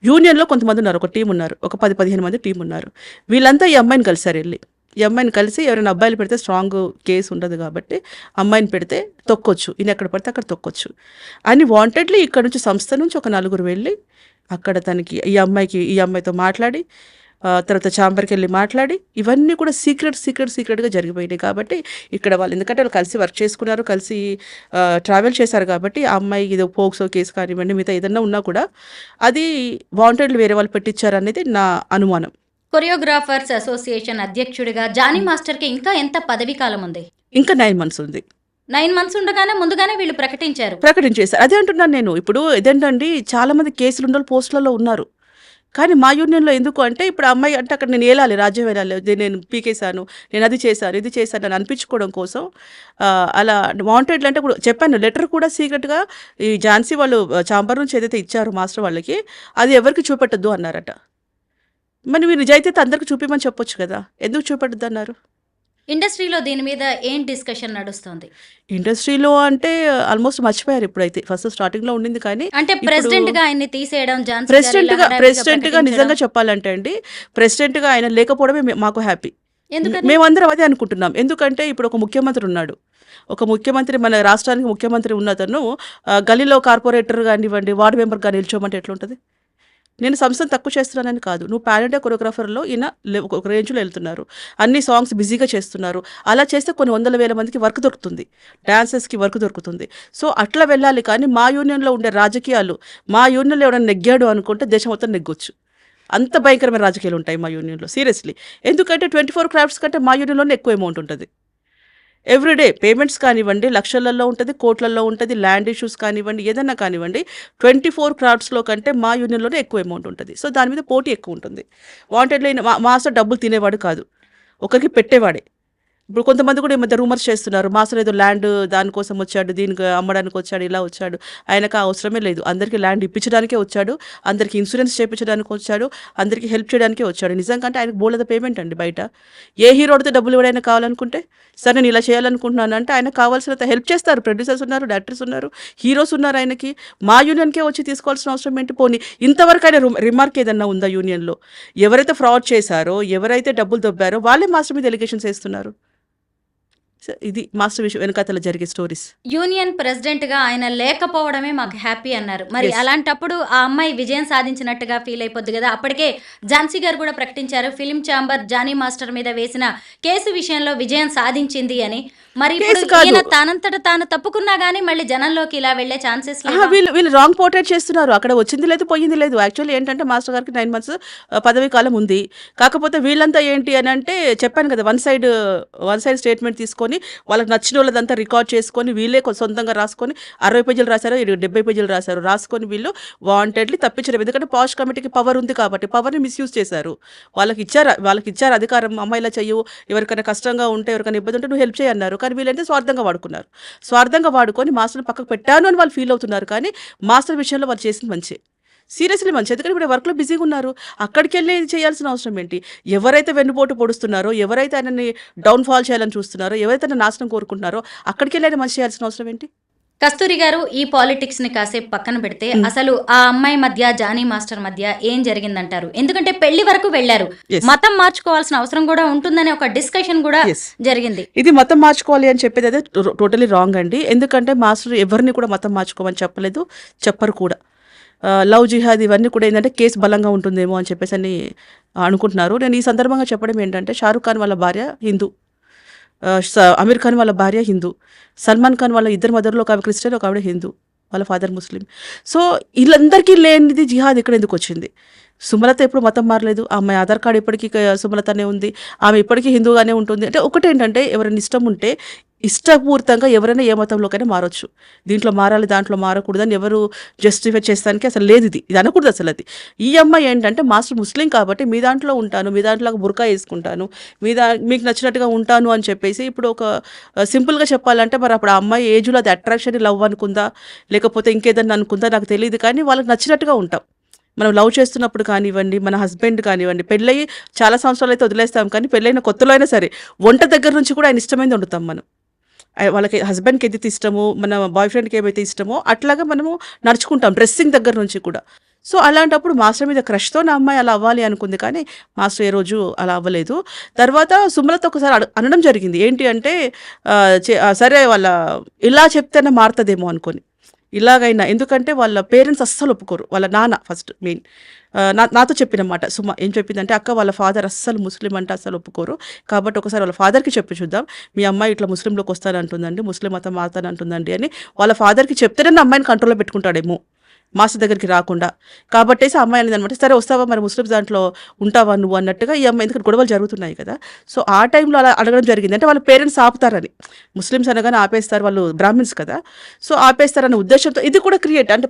యూనియన్లో కొంతమంది ఉన్నారు ఒక టీం ఉన్నారు ఒక 10-15 మంది టీం ఉన్నారు. వీళ్ళంతా ఈ అమ్మాయిని కలిసారు వెళ్ళి ఈ అమ్మాయిని కలిసి ఎవరైనా అబ్బాయిలు పెడితే స్ట్రాంగ్ కేసు ఉండదు కాబట్టి అమ్మాయిని పెడితే తొక్కొచ్చు ఈయన ఎక్కడ పడితే అక్కడ తొక్కొచ్చు అని వాంటెడ్లీ ఇక్కడ నుంచి సంస్థ నుంచి ఒక 4 వెళ్ళి అక్కడ తనకి ఈ అమ్మాయితో మాట్లాడి తర్వాత చాంబర్కి వెళ్ళి మాట్లాడి ఇవన్నీ కూడా సీక్రెట్గా జరిగిపోయినాయి. కాబట్టి ఇక్కడ వాళ్ళు ఎందుకంటే వాళ్ళు కలిసి వర్క్ చేసుకున్నారు కలిసి ట్రావెల్ చేశారు కాబట్టి ఆ అమ్మాయి ఇది పోక్సో కేసు కానివ్వండి మిగతా ఏదన్నా ఉన్నా కూడా అది వాంటెడ్లు వేరే వాళ్ళు పెట్టించారు అనేది నా అనుమానం. కొరియోగ్రాఫర్స్ అసోసియేషన్ అధ్యక్షుడిగా జానీ మాస్టర్కి ఇంకా ఎంత పదవీ కాలం ఉంది? ఇంకా 9 months ఉంది. 9 months ఉండగానే ముందుగానే వీళ్ళు ప్రకటించేశారు. అదే అంటున్నాను నేను. ఇప్పుడు ఇదేంటండి చాలా మంది కేసులు ఉన్న పోస్టులలో ఉన్నారు కానీ మా యూనియన్లో ఎందుకు అంటే ఇప్పుడు అమ్మాయి అంటే అక్కడ నేను ఏలాలి రాజ్యం వెళ్ళాలి నేను పీకేశాను నేను అది చేశాను ఇది చేశాను అని అనిపించుకోవడం కోసం అలా వాంటెడ్లు అంటే ఇప్పుడు చెప్పాను లెటర్ కూడా సీక్రెట్గా ఈ ఝాన్సీ వాళ్ళు చాంబర్ నుంచి ఏదైతే ఇచ్చారో మాస్టర్ వాళ్ళకి అది ఎవరికి చూపెట్టద్దు అన్నారట. మరి మీరు నిజాయితీ అందరికి చూపిమని చెప్పొచ్చు కదా ఎందుకు చూపెట్టద్దు అన్నారు? ఇండస్ట్రీలో దీని మీద ఏం డిస్కషన్ నడుస్తుంది? ఇండస్ట్రీలో అంటే ఆల్మోస్ట్ మర్చిపోయారు ఇప్పుడైతే. ఫస్ట్ స్టార్టింగ్లో ఉండింది కానీ అంటే ప్రెసిడెంట్ గా ఆయన్ని తీసేయడం ప్రెసిడెంట్ గా నిజంగా చెప్పాలంటే అండి ప్రెసిడెంట్ గా ఆయన లేకపోవడమే మాకు హ్యాపీ. మేమందరం అదే అనుకుంటున్నాం. ఎందుకంటే ఇప్పుడు ఒక ముఖ్యమంత్రి ఉన్నాడు. ఒక ముఖ్యమంత్రి మన రాష్ట్రానికి ముఖ్యమంత్రి ఉన్నతను గలీలో కార్పొరేటర్ కానివ్వండి వార్డు మెంబర్గా నిల్చోమంటే ఎట్లుంటుంది? నేను సంస్థను తక్కువ చేస్తున్నానని కాదు. నువ్వు పాన్ ఇండియా కొరియోగ్రాఫర్లో ఈయన ఒక రేంజ్లో వెళ్తున్నారు అన్ని సాంగ్స్ బిజీగా చేస్తున్నారు. అలా చేస్తే కొన్ని 100,000 మందికి వర్క్ దొరుకుతుంది డాన్సర్స్కి వర్క్ దొరుకుతుంది. సో అట్లా వెళ్ళాలి కానీ మా యూనియన్లో ఉండే రాజకీయాలు మా యూనియన్లో ఎవరైనా నెగ్గాడు అనుకుంటే దేశం మొత్తం నెగ్గొచ్చు. అంత భయంకరమైన రాజకీయాలు ఉంటాయి మా యూనియన్లో సీరియస్లీ. ఎందుకంటే 24 క్రాఫ్ట్స్ కంటే మా యూనియన్లోనే ఎక్కువ అమౌంట్ ఉంటుంది. ఎవ్రీడే పేమెంట్స్ కానివ్వండి లక్షలలో ఉంటుంది కోట్లలో ఉంటుంది ల్యాండ్ ఇష్యూస్ కానివ్వండి ఏదన్నా కానివ్వండి 24 క్రాఫ్ట్స్లో కంటే మా యూనియన్లోనే ఎక్కువ అమౌంట్ ఉంటుంది. సో దాని మీద పోటీ ఎక్కువ ఉంటుంది. వాంటెడ్లీ మాస్టర్ డబ్బులు తినేవాడు కాదు ఒకరికి పెట్టేవాడే. ఇప్పుడు కొంతమంది కూడా ఈ మధ్య రూమర్స్ చేస్తున్నారు మాస్టర్ ఏదో ల్యాండ్ దానికోసం వచ్చాడు దీనికి అమ్మడానికి వచ్చాడు ఇలా వచ్చాడు. ఆయనకు అవసరమే లేదు. అందరికీ ల్యాండ్ ఇప్పించడానికే వచ్చాడు అందరికీ ఇన్సూరెన్స్ చేయించడానికి వచ్చాడు అందరికీ హెల్ప్ చేయడానికే వచ్చాడు. నిజంగా అంటే ఆయనకు బోలెద పేమెంట్ అండి బయట. ఏ హీరోడితే డబ్బులు ఎవడైనా కావాలనుకుంటే సరే నేను ఇలా చేయాలనుకుంటున్నాను అంటే ఆయనకు కావాల్సినంత హెల్ప్ చేస్తారు. ప్రొడ్యూసర్స్ ఉన్నారు డైరెక్టర్స్ ఉన్నారు హీరోస్ ఉన్నారు. ఆయనకి మా యూనియన్కే వచ్చి తీసుకోవాల్సిన అవసరం ఏంటి? పోనీ ఇంతవరకు ఆయన రిమార్క్ ఏదన్నా ఉందా యూనియన్లో? ఎవరైతే ఫ్రాడ్ చేశారో ఎవరైతే డబ్బులు దొబ్బారో వాళ్ళే మాస్టర్ మీద ఎలిగేషన్స్ వేస్తున్నారు. సో ఇది మాస్టర్ విషయం వెనకాతల జరిగే స్టోరీస్. యూనియన్ ప్రెసిడెంట్ గా ఆయన లేకపోవడమే మాకు హ్యాపీ అన్నారు. మరి Yes. అలాంటప్పుడు ఆ అమ్మాయి విజయం సాధించినట్టుగా ఫీల్ అయిపోద్ది కదా. అప్పటికే ఝాన్సీ గారు కూడా ప్రకటించారు ఫిలిం ఛాంబర్ జానీ మాస్టర్ మీద వేసిన కేసు విషయంలో విజయం సాధించింది అని. మరి ఇప్పుడు కేసు కాదు. ఈయన తానంతట తాను తప్పుకున్నా గానీ మళ్ళీ జనంలోకి ఇలా వెళ్లే ఛాన్సెస్ వీళ్ళు రాంగ్ పోర్ట్రేట్ చేస్తున్నారు. అక్కడ వచ్చింది లేదు, పోయింది లేదు. యాక్చువల్లీ ఏంటంటే మాస్టర్ గారికి 9 months పదవీ కాలం ఉంది. కాకపోతే వీళ్ళంతా ఏంటి అని అంటే చెప్పాను కదా, వన్ సైడ్ స్టేట్మెంట్ తీసుకొని వాళ్ళకి నచ్చిన వాళ్ళదంతా రికార్డ్ చేసుకొని వీళ్ళే సొంతంగా రాసుకొని 60 పేజీలు రాశారు, 70 పేజీలు రాశారు. రాసుకొని వీళ్ళు వాంటెడ్లీ తప్పించడం. ఎందుకంటే పాష్ కమిటీకి పవర్ ఉంది కాబట్టి పవర్ని మిస్యూజ్ చేశారు. వాళ్ళకి ఇచ్చారు అధికారం, అమ్మాయిలా చెయ్యు, ఎవరికైనా కష్టంగా ఉంటే ఎవరికైనా ఇబ్బంది ఉంటే నువ్వు హెల్ప్ చేయన్నారు. కానీ వీళ్ళంటే స్వార్థంగా వాడుకున్నారు. స్వార్థంగా వాడుకొని మాస్టర్ని పక్కకు పెట్టాను అని వాళ్ళు ఫీల్ అవుతున్నారు. కానీ మాస్టర్ విషయంలో వాళ్ళు చేసింది మంచి, సీరియస్లీ మంచి. ఎందుకంటే ఇప్పుడు వర్క్లో బిజీగా ఉన్నారు. అక్కడికి వెళ్ళి ఇది చేయాల్సిన అవసరం ఏంటి? ఎవరైతే వెన్నుపోటు పొడుస్తున్నారో, ఎవరైతే ఆయనని డౌన్ఫాల్ చేయాలని చూస్తున్నారో, ఎవరైతే ఆయన నాశనం కోరుకుంటున్నారో అక్కడికి వెళ్ళి ఆయన మంచి చేయాల్సిన అవసరం ఏంటి? కస్తూరి గారు ఈ పాలిటిక్స్ ని కాసేపు పక్కన పెడితే అసలు ఆ అమ్మాయి మధ్య జానీ మాస్టర్ మధ్య ఏం జరిగిందంటారు? ఎందుకంటే పెళ్లి వరకు వెళ్లారు, Yes. మతం మార్చుకోవాల్సిన అవసరం కూడా ఉంటుందనే ఒక డిస్కషన్ కూడా Yes. జరిగింది. ఇది మతం మార్చుకోవాలి అని చెప్పేది అయితే టోటలీ రాంగ్ అండి. ఎందుకంటే మాస్టర్ ఎవరిని కూడా మతం మార్చుకోమని చెప్పలేదు, చెప్పరు కూడా. లవ్ జిహాద్ ఇవన్నీ కూడా ఏంటంటే కేసు బలంగా ఉంటుందేమో అని చెప్పేసి అని అనుకుంటున్నారు. నేను ఈ సందర్భంగా చెప్పడం ఏంటంటే షారూఖ్ ఖాన్ వాళ్ళ భార్య హిందూ, అమీర్ ఖాన్ వాళ్ళ భార్య హిందూ, సల్మాన్ ఖాన్ వాళ్ళ ఇద్దరు మదర్లో ఒక ఆవిడ క్రిస్టియన్, ఒక ఆవిడ హిందూ, వాళ్ళ ఫాదర్ ముస్లిం. సో వీళ్ళందరికీ లేనిది జిహాద్ ఇక్కడ ఎందుకు వచ్చింది? సుమలత ఎప్పుడు మతం మారలేదు. ఆ అమ్మాయి ఆధార్ కార్డు ఇప్పటికీ సుమలతనే ఉంది. ఆమె ఇప్పటికీ హిందూగానే ఉంటుంది. అంటే ఒకటేంటంటే ఎవరైనా ఇష్టం ఉంటే ఇష్టపూర్తంగా ఎవరైనా ఏ మతంలోకైనా మారొచ్చు. దీంట్లో మారాలి, దాంట్లో మారకూడదని ఎవరు జస్టిఫై చేస్తానికి అసలు లేదు. ఇది అనకూడదు అసలు. అది ఈ అమ్మాయి ఏంటంటే మాస్టర్ ముస్లిం కాబట్టి మీ దాంట్లో ఉంటాను, మీ దాంట్లో బుర్కా వేసుకుంటాను, మీకు నచ్చినట్టుగా ఉంటాను అని చెప్పేసి ఇప్పుడు ఒక సింపుల్గా చెప్పాలంటే మరి అప్పుడు ఆ అమ్మాయి ఏజ్లో అది అట్రాక్షన్ లవ్ అనుకుందా లేకపోతే ఇంకేదన్నా అనుకుందా నాకు తెలియదు. కానీ వాళ్ళకి నచ్చినట్టుగా ఉంటాం. మనం లవ్ చేస్తున్నప్పుడు కానివ్వండి, మన హస్బెండ్ కానివ్వండి, పెళ్ళయి చాలా సంవత్సరాలు అయితే వదిలేస్తాం. కానీ పెళ్ళైన కొత్తలో అయినా సరే వంట దగ్గర నుంచి కూడా ఆయన ఇష్టమైంది వండుతాం మనం. వాళ్ళకి హస్బెండ్కి ఏదైతే ఇష్టమో, మన బాయ్ ఫ్రెండ్కి ఏమైతే ఇష్టమో అట్లాగా మనము నడుచుకుంటాం, డ్రెస్సింగ్ దగ్గర నుంచి కూడా. సో అలాంటప్పుడు మాస్టర్ మీద క్రష్తో నా అమ్మాయి అలా అవ్వాలి అనుకుంది. కానీ మాస్టర్ ఏ రోజు అలా అవ్వలేదు. తర్వాత సుమలత ఒకసారి అనడం జరిగింది ఏంటి అంటే సరే వాళ్ళ ఇలా చెప్తేనే మారుతుందేమో అనుకొని ఇలాగైనా. ఎందుకంటే వాళ్ళ పేరెంట్స్ అస్సలు ఒప్పుకోరు. వాళ్ళ నాన్న ఫస్ట్ మెయిన్ నాతో చెప్పినమాట సుమ ఏం చెప్పిందంటే, అక్క వాళ్ళ ఫాదర్ అస్సలు ముస్లిం అంటే అస్సలు ఒప్పుకోరు, కాబట్టి ఒకసారి వాళ్ళ ఫాదర్కి చెప్పి చూద్దాం, మీ అమ్మాయి ఇట్లా ముస్లింలోకి వస్తానంటుందండి, ముస్లిం మతం మారుతానంటుందండి అని వాళ్ళ ఫాదర్కి చెప్తేనే నా అమ్మాయిని కంట్రోల్లో పెట్టుకుంటాడేమో మాస్టర్ దగ్గరికి రాకుండా. కాబట్టేసి ఆ అమ్మాయి అనేది అనమాట, సరే వస్తావా మరి ముస్లిమ్స్ దాంట్లో ఉంటావా నువ్వు అన్నట్టుగా ఈ అమ్మాయి, ఎందుకంటే గొడవలు జరుగుతున్నాయి కదా. సో ఆ టైంలో అలా అడగడం జరిగింది. అంటే వాళ్ళ పేరెంట్స్ ఆపుతారని, ముస్లిమ్స్ అనగానే ఆపేస్తారు, వాళ్ళు బ్రాహ్మిన్స్ కదా, సో ఆపేస్తారనే ఉద్దేశంతో ఇది కూడా క్రియేట్, అంటే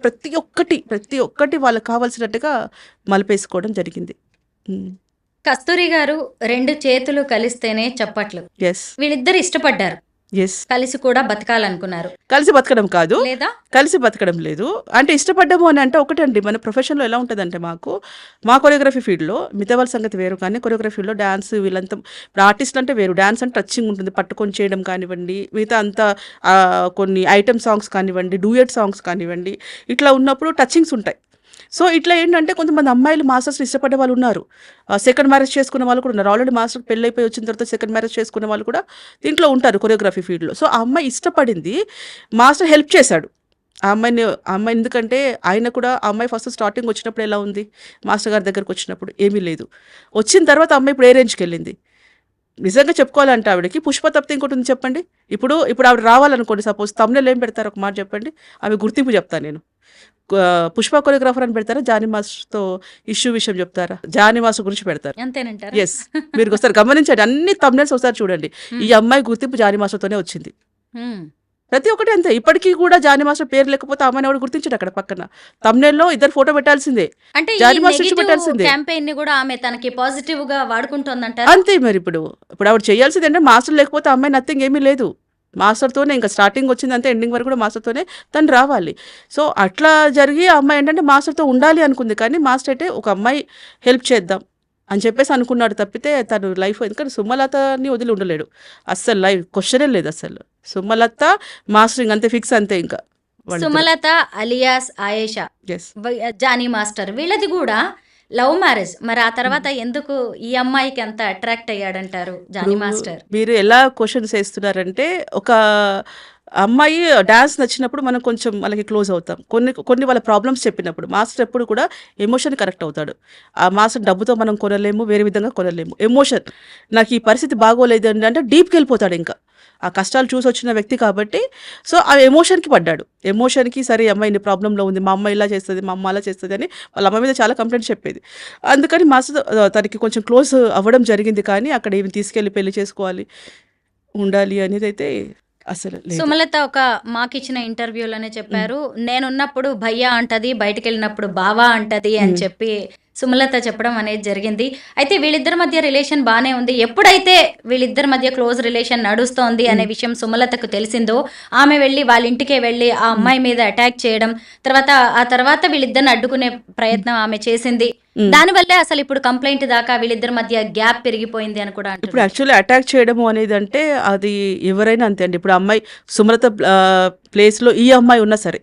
ప్రతి ఒక్కటి వాళ్ళకి కావాల్సినట్టుగా మలిపేసుకోవడం జరిగింది. కస్తూరి గారు 2 చేతులు కలిస్తేనే చప్పట్లు. ఎస్ వీళ్ళిద్దరు ఇష్టపడ్డారు, ఎస్ కలిసి కూడా బతకాలనుకున్నారు. కలిసి బతకడం కాదు, లేదా కలిసి బతకడం లేదు. అంటే ఇష్టపడ్డాము అని అంటే ఒకటండి, మన ప్రొఫెషన్లో ఎలా ఉంటుందంటే మా కొరియోగ్రఫీ ఫీల్డ్లో మిగతా వాళ్ళ సంగతి వేరు, కానీ కొరియోగ్రఫీ ఫీల్డ్లో డ్యాన్స్ వీళ్ళంతా ఇప్పుడు ఆర్టిస్టులు అంటే వేరు. డ్యాన్స్ అంటే టచింగ్ ఉంటుంది, పట్టుకొని చేయడం కానివ్వండి, మిగతా అంతా కొన్ని ఐటమ్ సాంగ్స్ కానివ్వండి, డూయట్ సాంగ్స్ కానివ్వండి, ఇట్లా ఉన్నప్పుడు టచింగ్స్ ఉంటాయి. సో ఇట్లా ఏంటంటే కొంతమంది అమ్మాయిలు మాస్టర్స్ని ఇష్టపడే వాళ్ళు ఉన్నారు, సెకండ్ మ్యారేజ్ చేసుకునే వాళ్ళు కూడా ఉన్నారు. ఆల్రెడీ మాస్టర్ పెళ్ళి అయిపోయి వచ్చిన తర్వాత సెకండ్ మ్యారేజ్ చేసుకునే వాళ్ళు కూడా దీంట్లో ఉంటారు కొరియోగ్రఫీ ఫీల్డ్లో. సో ఆ అమ్మాయి ఇష్టపడింది, మాస్టర్ హెల్ప్ చేశాడు ఆ అమ్మాయి ఎందుకంటే ఆయన కూడా ఆ అమ్మాయి ఫస్ట్ స్టార్టింగ్ వచ్చినప్పుడు ఎలా ఉంది, మాస్టర్ గారి దగ్గరకు వచ్చినప్పుడు ఏమీ లేదు. వచ్చిన తర్వాత అమ్మాయి ఇప్పుడు ఏ రేంజ్కి వెళ్ళింది. నిజంగా చెప్పుకోవాలంటే ఆవిడకి పుష్ప తప్పితే ఇంకోటి ఉంది చెప్పండి. ఇప్పుడు ఆవిడ రావాలనుకోండి, సపోజ్ తమ్ముళ్ళు ఏం పెడతారు ఒక మాట చెప్పండి, ఆమె గుర్తింపు చెప్తాను నేను. పుష్ప కొరియోగ్రాఫర్ అని పెడతారా, జానీ మాస్టర్తో ఇష్యూ విషయం చెప్తారా, జానీ మాస్టర్ గురించి పెడతారు. అంతేనంటారా? ఎస్, మీరు ఒకసారి గమనించండి, అన్ని తమ్నెల్స్ ఒకసారి చూడండి, ఈ అమ్మాయి గుర్తింపు జానీ మాస్టర్తోనే వచ్చింది. ప్రతి ఒక్కటి అంతే. ఇప్పటికీ కూడా జానీ మాస్టర్ పేరు లేకపోతే అమ్మాయిని ఎవరు గుర్తించాడు. అక్కడ పక్కన తమ్నెల్లో ఇద్దరు ఫోటో పెట్టాల్సిందే, అంటే జానీ మాస్టర్ పెట్టాల్సిందే. క్యాంపెయిన్ ని కూడా ఆమె తనకి పాజిటివ్ గా వాడుకుంటోందంటారు. అంతే. మరి ఇప్పుడు ఆవిడ చేయాల్సింది అంటే మాస్టర్ లేకపోతే అమ్మాయి నథింగ్ ఏమీ లేదు, మాస్టర్తోనే ఇంకా స్టార్టింగ్ వచ్చిందంటే ఎండింగ్ వరకు కూడా మాస్టర్తోనే తను రావాలి. సో అట్లా జరిగి ఆ అమ్మాయి ఏంటంటే మాస్టర్తో ఉండాలి అనుకుంది, కానీ మాస్టర్ అయితే ఒక అమ్మాయి హెల్ప్ చేద్దాం అని చెప్పేసి అనుకున్నాడు తప్పితే తను లైఫ్, ఎందుకంటే సుమలతని వదిలి ఉండలేడు అస్సలు, లైఫ్ క్వశ్చనే లేదు అసలు. సుమలత మాస్టరింగ్ అంతే ఫిక్స్, అంతే. ఇంకా సుమలత అలియాస్ ఆయేషా, ఎస్ జానీ మాస్టర్ వీళ్ళది కూడా లవ్ మ్యారేజ్. మరి ఆ తర్వాత ఎందుకు ఈ అమ్మాయికి అంత అట్రాక్ట్ అయ్యాడంటారు జానీ ఇప్పుడు మాస్టర్? మీరు ఎలా క్వశ్చన్స్ వేస్తున్నారంటే, ఒక అమ్మాయి డాన్స్ నచ్చినప్పుడు మనం కొంచెం వాళ్ళకి క్లోజ్ అవుతాం. కొన్ని కొన్ని వాళ్ళ ప్రాబ్లమ్స్ చెప్పినప్పుడు. మాస్టర్ ఎప్పుడు కూడా ఎమోషన్ కనెక్ట్ అవుతాడు. ఆ మాస్టర్ డబ్బుతో మనం కొనలేము, వేరే విధంగా కొనలేము. ఎమోషన్, నాకు ఈ పరిస్థితి బాగోలేదు అని అంటే డీప్‌కి వెళ్ళిపోతాడు ఇంకా. ఆ కష్టాలు చూసొచ్చిన వ్యక్తి కాబట్టి, సో, ఆ ఎమోషన్‌కి పడ్డాడు. ఎమోషన్‌కి సరే ఈ అమ్మాయి ఇన్ని ప్రాబ్లమ్‌లో ఉంది. మా అమ్మ ఇలా చేస్తది, మా అమ్మ అలా చేస్తది అని వాళ్ళ అమ్మ మీద చాలా కంప్లెయింట్స్ చెప్పేది. అందుకని మాస్టర్ తనకి కొంచెం క్లోజ్ అవ్వడం జరిగింది. కానీ అక్కడ ఈమెను తీసుకెళ్ళి పెళ్లి చేసుకోవాలి, ఉండాలి అనేదైతే అసలు లేదు. సుమలత ఒక మాకిచ్చిన ఇంటర్వ్యూలోనే చెప్పారు, నేనున్నప్పుడు భయ్యా అంటది, బయటికెళ్ళినప్పుడు బావా అంటది అని హ్మ్. చెప్పి సుమలత చెప్పడం అనేది జరిగింది. అయితే వీళ్ళిద్దరి మధ్య రిలేషన్ బానే ఉంది. ఎప్పుడైతే వీళ్ళిద్దరి మధ్య క్లోజ్ రిలేషన్ నడుస్తోంది అనే విషయం సుమలతకు తెలిసిందో, ఆమె వెళ్ళి వాళ్ళ ఇంటికే వెళ్ళి ఆ అమ్మాయి మీద అటాక్ చేయడం, ఆ తర్వాత వీళ్ళిద్దరిని అడ్డుకునే ప్రయత్నం ఆమె చేసింది. దానివల్లే అసలు ఇప్పుడు కంప్లైంట్ దాకా వీళ్ళిద్దరి మధ్య గ్యాప్ పెరిగిపోయింది అని కూడా ఇప్పుడు అంటున్నారు. యాక్చువల్లీ అటాక్ చేయడము అనేదంటే అది ఎవరైనా అంతే అండి. ఇప్పుడు అమ్మాయి సుమలత ప్లేస్‌లో ఈ అమ్మాయి ఉన్నా సరే,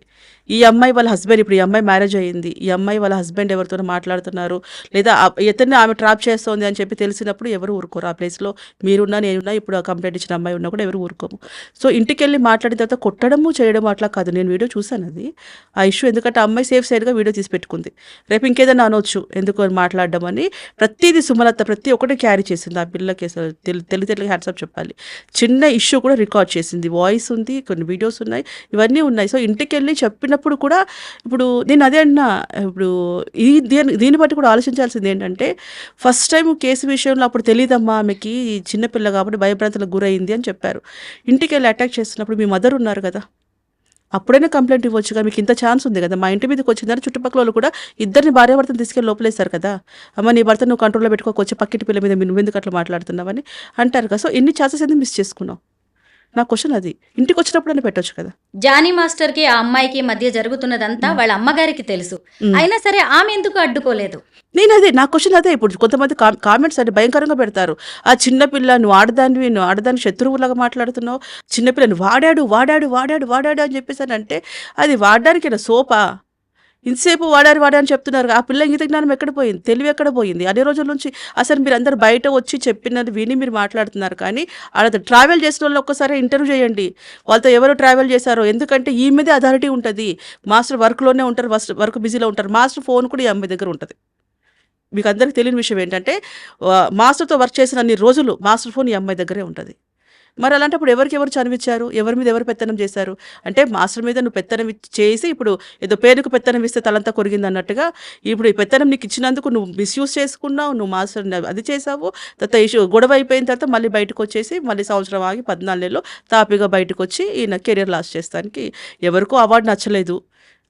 ఈ అమ్మాయి వాళ్ళ హస్బెండ్, ఇప్పుడు ఈ అమ్మాయి మ్యారేజ్ అయ్యింది. ఈ అమ్మాయి వాళ్ళ హస్బెండ్ ఎవరితోనో మాట్లాడుతున్నారు, లేదా ఇతన్ని ఆమె ట్రాప్ చేస్తోంది అని చెప్పి తెలిసినప్పుడు ఎవరు ఊరుకోరు. ఆ ప్లేస్‌లో మీరున్నా, నేనున్నా, ఇప్పుడు ఆ కంప్లెయింట్ ఇచ్చిన అమ్మాయి ఉన్నా కూడా ఎవరు ఊరుకోము. సో, ఇంటికెళ్ళి మాట్లాడిన తర్వాత కొట్టడము, చేయడము అట్లా కాదు. నేను వీడియో చూసాను అది. ఆ ఇష్యూ ఎందుకంటే ఆ అమ్మాయి సేఫ్ సైడ్‌గా వీడియో తీసి పెట్టుకుంది. రేపు ఇంకేదైనా అనొచ్చు ఎందుకు అని మాట్లాడడం అని. ప్రతీది సుమలత ప్రతి ఒక్కటి క్యారీ చేసింది. ఆ పిల్లకి అసలు తెలివితేటలకి హ్యాట్సాప్ చెప్పాలి. చిన్న ఇష్యూ కూడా రికార్డ్ చేసింది. వాయిస్ ఉంది, కొన్ని వీడియోస్ ఉన్నాయి, ఇవన్నీ ఉన్నాయి. సో, ఇంటికెళ్ళి చెప్పినప్పుడు కూడా ఇప్పుడు నేను అదే అంటున్నా. ఇప్పుడు దీన్ని బట్టి కూడా ఆలోచించాల్సింది ఏంటంటే, ఫస్ట్ టైం కేసు విషయంలో అప్పుడు తెలీదమ్మా ఆమెకి, చిన్నపిల్ల కాబట్టి భయభ్రాంతులకు గురైంది అని చెప్పారు. ఇంటికెళ్ళి అటాక్ చేస్తున్నప్పుడు మీ మదర్ ఉన్నారు కదా, అప్పుడైనా కంప్లైంట్ ఇవ్వచ్చు. మీకు ఇంత ఛాన్స్ ఉంది కదా. మా ఇంటి మీదకి వచ్చిందని చుట్టుపక్కల వాళ్ళు కూడా ఇద్దరిని భార్యాభర్తను తీసుకెళ్ళి లోపలేస్తారు కదా. అమ్మ నీ భర్త నువ్వు కంట్రోల్లో పెట్టుకోకొచ్చి పక్కింటి పిల్ల మీద నువ్వెందుకు అట్లా మాట్లాడుతున్నావని అంటారు కదా. సో, ఇన్ని ఛాన్సెస్ ఎందుకు మిస్ చేసుకున్నావు? నా క్వశ్చన్ అది. ఇంటికి వచ్చినప్పుడైనా పెట్టొచ్చు కదా. జానీ మాస్టర్ కి ఆ అమ్మాయికి మధ్య జరుగుతున్నదంతా వాళ్ళ అమ్మగారికి తెలుసు. అయినా సరే ఆమె ఎందుకు అడ్డుకోలేదు? నా క్వశ్చన్ అదే. ఇప్పుడు కొంతమంది కామెంట్స్ అంటే భయంకరంగా పెడతారు. ఆ చిన్నపిల్ల, నువ్వు ఆడదానికి శత్రువులాగా మాట్లాడుతున్నావు, చిన్నపిల్లని వాడాడు వాడాడు వాడాడు వాడాడు అని చెప్పేసానంటే అది వాడడానికి సోపా? ఇంతసేపు వాడారు అని చెప్తున్నారు. ఆ పిల్ల ఇంగిత జ్ఞానం ఎక్కడ పోయింది? తెలివి ఎక్కడ పోయింది? అన్ని రోజుల నుంచి అసలు మీరందరూ బయట వచ్చి చెప్పినది విని మీరు మాట్లాడుతున్నారు. కానీ ఆడ ట్రావెల్ చేసిన వాళ్ళు ఒక్కసారి ఇంటర్వ్యూ చేయండి, వాళ్ళతో ఎవరు ట్రావెల్ చేశారో. ఎందుకంటే ఈ మీదే అథారిటీ ఉంటుంది. మాస్టర్ వర్క్లోనే ఉంటారు, వర్క్ బిజీలో ఉంటారు. మాస్టర్ ఫోన్ కూడా ఈ అమ్మాయి దగ్గర ఉంటుంది. మీకు అందరికీ తెలియని విషయం ఏంటంటే, మాస్టర్తో వర్క్ చేసిన అన్ని రోజులు మాస్టర్ ఫోన్ ఈ అమ్మాయి దగ్గరే ఉంటుంది. మరి అలాంటప్పుడు ఎవరికెవరు చనువిచ్చారు? ఎవరి మీద ఎవరు పెత్తనం చేశారు? అంటే మాస్టర్ మీద నువ్వు పెత్తనం చేసి, ఇప్పుడు ఏదో పేరుకు పెత్తనం ఇస్తే తలంతా కొరిగింది అన్నట్టుగా, ఇప్పుడు ఈ పెత్తనం నీకు ఇచ్చినందుకు నువ్వు మిస్యూజ్ చేసుకున్నావు, నువ్వు మాస్టర్ని అది చేసావు. తర్వాత ఇష్యూ గొడవ అయిపోయిన తర్వాత మళ్ళీ బయటకు వచ్చేసి మళ్ళీ సంవత్సరం ఆగి 14 నెలలు తాపీగా బయటకు వచ్చి ఈయన కెరీర్ లాస్ చేస్తానికి ఎవరికో అవార్డు నచ్చలేదు.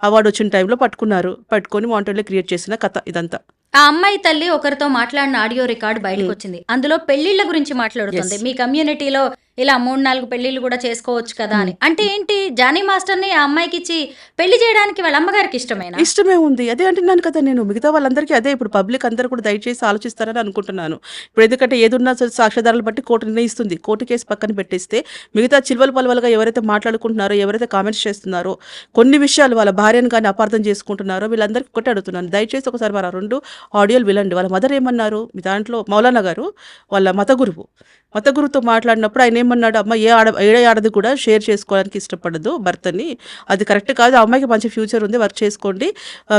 అవార్డు వచ్చిన టైంలో పట్టుకొని వాంటెడ్లీ క్రియేట్ చేసిన కథ ఇదంతా. ఆ అమ్మాయి తల్లి ఒకరితో మాట్లాడిన ఆడియో రికార్డు బయటకు వచ్చింది. అందులో పెళ్లిళ్ల గురించి మాట్లాడుతుంది. Yes. మీ కమ్యూనిటీలో ఇలా 3-4 పెళ్లిళ్ళు కూడా చేసుకోవచ్చు కదా అని. అంటే ఏంటి, జానీ మాస్టర్ని ఆ అమ్మాయికి ఇచ్చి పెళ్లి చేయడానికి వాళ్ళ అమ్మగారికి ఇష్టమేనా? ఇష్టమే ఉంది. అదే అంటున్నాను కదా నేను. మిగతా వాళ్ళందరికీ అదే. ఇప్పుడు పబ్లిక్ అందరూ కూడా దయచేసి ఆలోచిస్తారని అనుకుంటున్నాను. ఇప్పుడు ఎందుకంటే ఏదున్నా సాక్ష్యాధారాలు బట్టి కోర్టు నిర్ణయిస్తుంది. కోర్టు కేసు పక్కన పెట్టేస్తే మిగతా చిల్వలు పలవలుగా ఎవరైతే మాట్లాడుకుంటున్నారో, ఎవరైతే కామెంట్స్ చేస్తున్నారో, కొన్ని విషయాలు వాళ్ళ భార్యను కానీ అపార్థం చేసుకుంటున్నారో, వీళ్ళందరికీ ఒకటే అడుగుతున్నాను. దయచేసి ఒకసారి మరి ఆ 2 ఆడియోలు వినండి. వాళ్ళ మదర్ ఏమన్నారు? మీ దాంట్లో మౌలానా గారు వాళ్ళ మత గురువుతో మాట్లాడినప్పుడు ఆయన ఏమన్నాడు? అమ్మ ఏ ఆడది కూడా షేర్ చేసుకోవడానికి ఇష్టపడదు భర్తని, అది కరెక్ట్ కాదు. ఆ అమ్మాయికి మంచి ఫ్యూచర్ ఉంది, వర్క్ చేసుకోండి,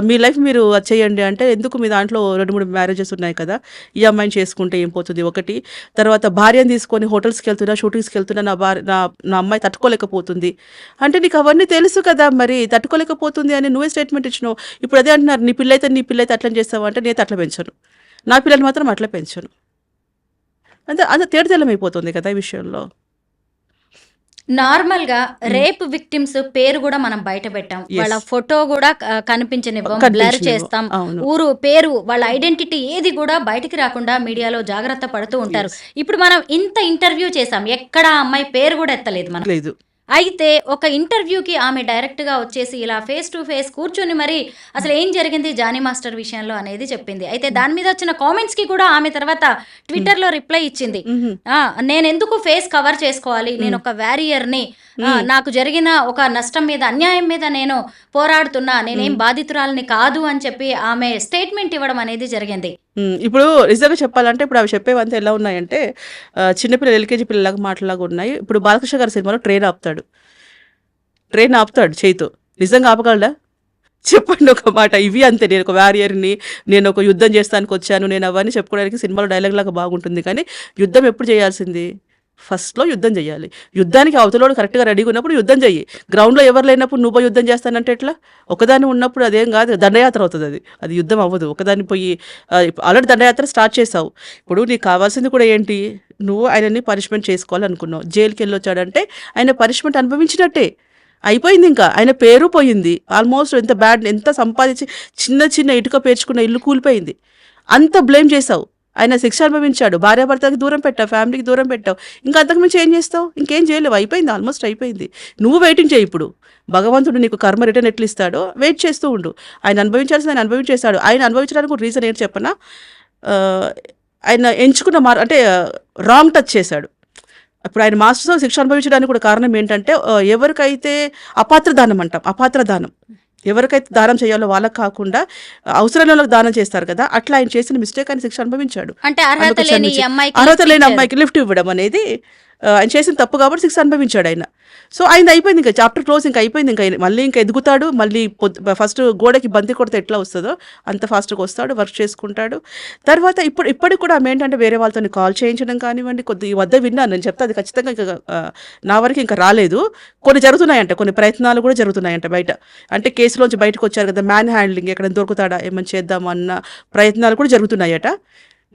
మీ లైఫ్ మీరు అది చేయండి అంటే, ఎందుకు మీ దాంట్లో 2-3 మ్యారేజెస్ ఉన్నాయి కదా, ఈ అమ్మాయిని చేసుకుంటే ఏం పోతుంది? ఒకటి. తర్వాత భార్యను తీసుకొని హోటల్స్కి వెళ్తున్నా, షూటింగ్స్కి వెళ్తున్నా, నా అమ్మాయి తట్టుకోలేకపోతుంది అంటే, నీకు అవన్నీ తెలుసు కదా, మరి తట్టుకోలేకపోతుంది అని నువ్వే స్టేట్మెంట్ ఇచ్చినావు. ఇప్పుడు అదే అంటున్నారు, నీ పిల్ల అయితే అట్లా చేస్తావు అంటే, నేను అట్లా పెంచను, నా పిల్లలు మాత్రం అట్లా పెంచను. అంత తేడతెల్లమైపోతుంది కదా ఈ విషయంలో. నార్మల్ గా రేప్ విక్టిమ్స్ పేరు కూడా మనం బయట పెట్టాం. వాళ్ళ ఫోటో కూడా కనిపించనివ్వం, బ్లర్ చేస్తాం. అవును. ఊరు పేరు, వాళ్ళ ఐడెంటిటీ ఏది కూడా బయటికి రాకుండా మీడియాలో జాగ్రత్త పడుతూ ఉంటారు. ఇప్పుడు మనం ఇంత ఇంటర్వ్యూ చేసాం, ఎక్కడ ఆ అమ్మాయి పేరు కూడా ఎత్తలేదు మనం. లేదు. అయితే ఒక ఇంటర్వ్యూకి ఆమె డైరెక్ట్గా వచ్చేసి ఇలా ఫేస్ టు ఫేస్ కూర్చుని మరి అసలు ఏం జరిగింది జానీ మాస్టర్ విషయంలో అనేది చెప్పింది. అయితే దాని మీద వచ్చిన కామెంట్స్కి కూడా ఆమె తర్వాత ట్విట్టర్లో రిప్లై ఇచ్చింది. నేను ఎందుకు ఫేస్ కవర్ చేసుకోవాలి, నేను ఒక వారియర్ని, నాకు జరిగిన ఒక నష్టం మీద అన్యాయం మీద నేను పోరాడుతున్నా, నేనేం బాధితురాలని కాదు అని చెప్పి ఆమె స్టేట్మెంట్ ఇవ్వడం అనేది జరిగింది. ఇప్పుడు నిజంగా చెప్పాలంటే ఇప్పుడు అవి చెప్పేవంతా ఎలా ఉన్నాయంటే చిన్నపిల్లలు ఎల్కేజీ పిల్లలాగా మాటలాగా ఉన్నాయి. ఇప్పుడు బాలకృష్ణ గారి సినిమాలో ట్రైన్ ఆపుతాడు చేయితో. నిజంగా ఆపగలడా? చెప్పండి ఒక మాట. ఇవి అంతే, నేను ఒక వారియర్ని, నేను ఒక యుద్ధం చేస్తానికి వచ్చాను, నేను అవన్నీ చెప్పుకోవడానికి సినిమాలో డైలాగ్ లాగా బాగుంటుంది. కానీ యుద్ధం ఎప్పుడు చేయాల్సింది? ఫస్ట్లో యుద్ధం చేయాలి. యుద్ధానికి అవతలోడు కరెక్ట్గా రెడీగా ఉన్నప్పుడు యుద్ధం చెయ్యి. గ్రౌండ్లో ఎవరు లేనప్పుడు నువ్వు యుద్ధం చేస్తానంటే ఎట్లా? ఒకదాన్ని ఉన్నప్పుడు అదేం కాదు, దండయాత్ర అవుతుంది. అది యుద్ధం అవ్వదు. ఒకదాన్ని పోయి ఆల్రెడీ దండయాత్ర స్టార్ట్ చేసావు. ఇప్పుడు నీకు కావాల్సింది కూడా ఏంటి? నువ్వు ఆయనని పనిష్మెంట్ చేసుకోవాలనుకున్నావు. జైలుకి వెళ్ళొచ్చాడంటే ఆయన పనిష్మెంట్ అనుభవించినట్టే, అయిపోయింది. ఇంకా ఆయన పేరు పోయింది. ఆల్మోస్ట్ ఎంత సంపాదించి చిన్న చిన్న ఇటుక పేర్చుకున్న ఇల్లు కూలిపోయింది. అంత బ్లేమ్ చేసావు. ఆయన శిక్ష అనుభవించాడు. భార్యాభర్తకి దూరం పెట్టావు, ఫ్యామిలీకి దూరం పెట్టావు. ఇంకా అంతకుమించి ఏం చేస్తావు? ఇంకేం చేయలేవు. అయిపోయింది, ఆల్మోస్ట్ అయిపోయింది. నువ్వు వెయిటింగ్ చేయి. ఇప్పుడు భగవంతుడు నీకు కర్మ రిటర్న్ ఎట్లు ఇస్తాడో వెయిట్ చేస్తూ ఉండు. ఆయన అనుభవించాల్సింది ఆయన అనుభవించేస్తాడు. ఆయన అనుభవించడానికి ఒక రీజన్ ఏంటి చెప్పనా? ఆయన ఎంచుకున్న అంటే రాంగ్ టచ్ చేశాడు. ఇప్పుడు ఆయన మాస్టర్స్లో శిక్ష అనుభవించడానికి కూడా కారణం ఏంటంటే ఎవరికైతే అపాత్ర దానం ఎవరికైతే దానం చేయాలో వాళ్ళకి కాకుండా అవసరం వాళ్ళకి దానం చేస్తారు కదా, అట్లా ఆయన చేసిన మిస్టేక్ ఆయన శిక్ష అనుభవించాడు. అంటే అర్హత లేని అమ్మాయికి లిఫ్ట్ ఇవ్వడం అనేది ఆయన చేసిన తప్పు కాబట్టి శిక్ష అనుభవించాడు ఆయన. సో ఆయన అయిపోయింది, ఇంకా చాప్టర్ క్లోజ్, ఇంకా అయిపోయింది. ఇంకా మళ్ళీ ఇంకా ఎదుగుతాడు. మళ్ళీ ఫస్ట్ గోడకి బంతి కొడితే ఎట్లా వస్తుందో అంత ఫాస్ట్గా వస్తాడు, వర్క్ చేసుకుంటాడు. తర్వాత ఇప్పటికి కూడా ఆమె ఏంటంటే వేరే వాళ్ళతో కాల్ చేయించడం కానివ్వండి, ఈ వద్ద విన్నాను నేను చెప్తా, అది ఖచ్చితంగా ఇంకా నా వరకు ఇంకా రాలేదు. కొన్ని జరుగుతున్నాయంట, కొన్ని ప్రయత్నాలు కూడా జరుగుతున్నాయంట బయట. అంటే కేసులోంచి బయటకు వచ్చారు కదా, మ్యాన్ హ్యాండ్లింగ్, ఎక్కడ దొరుకుతాడా ఏమని చేద్దామన్న ప్రయత్నాలు కూడా జరుగుతున్నాయట.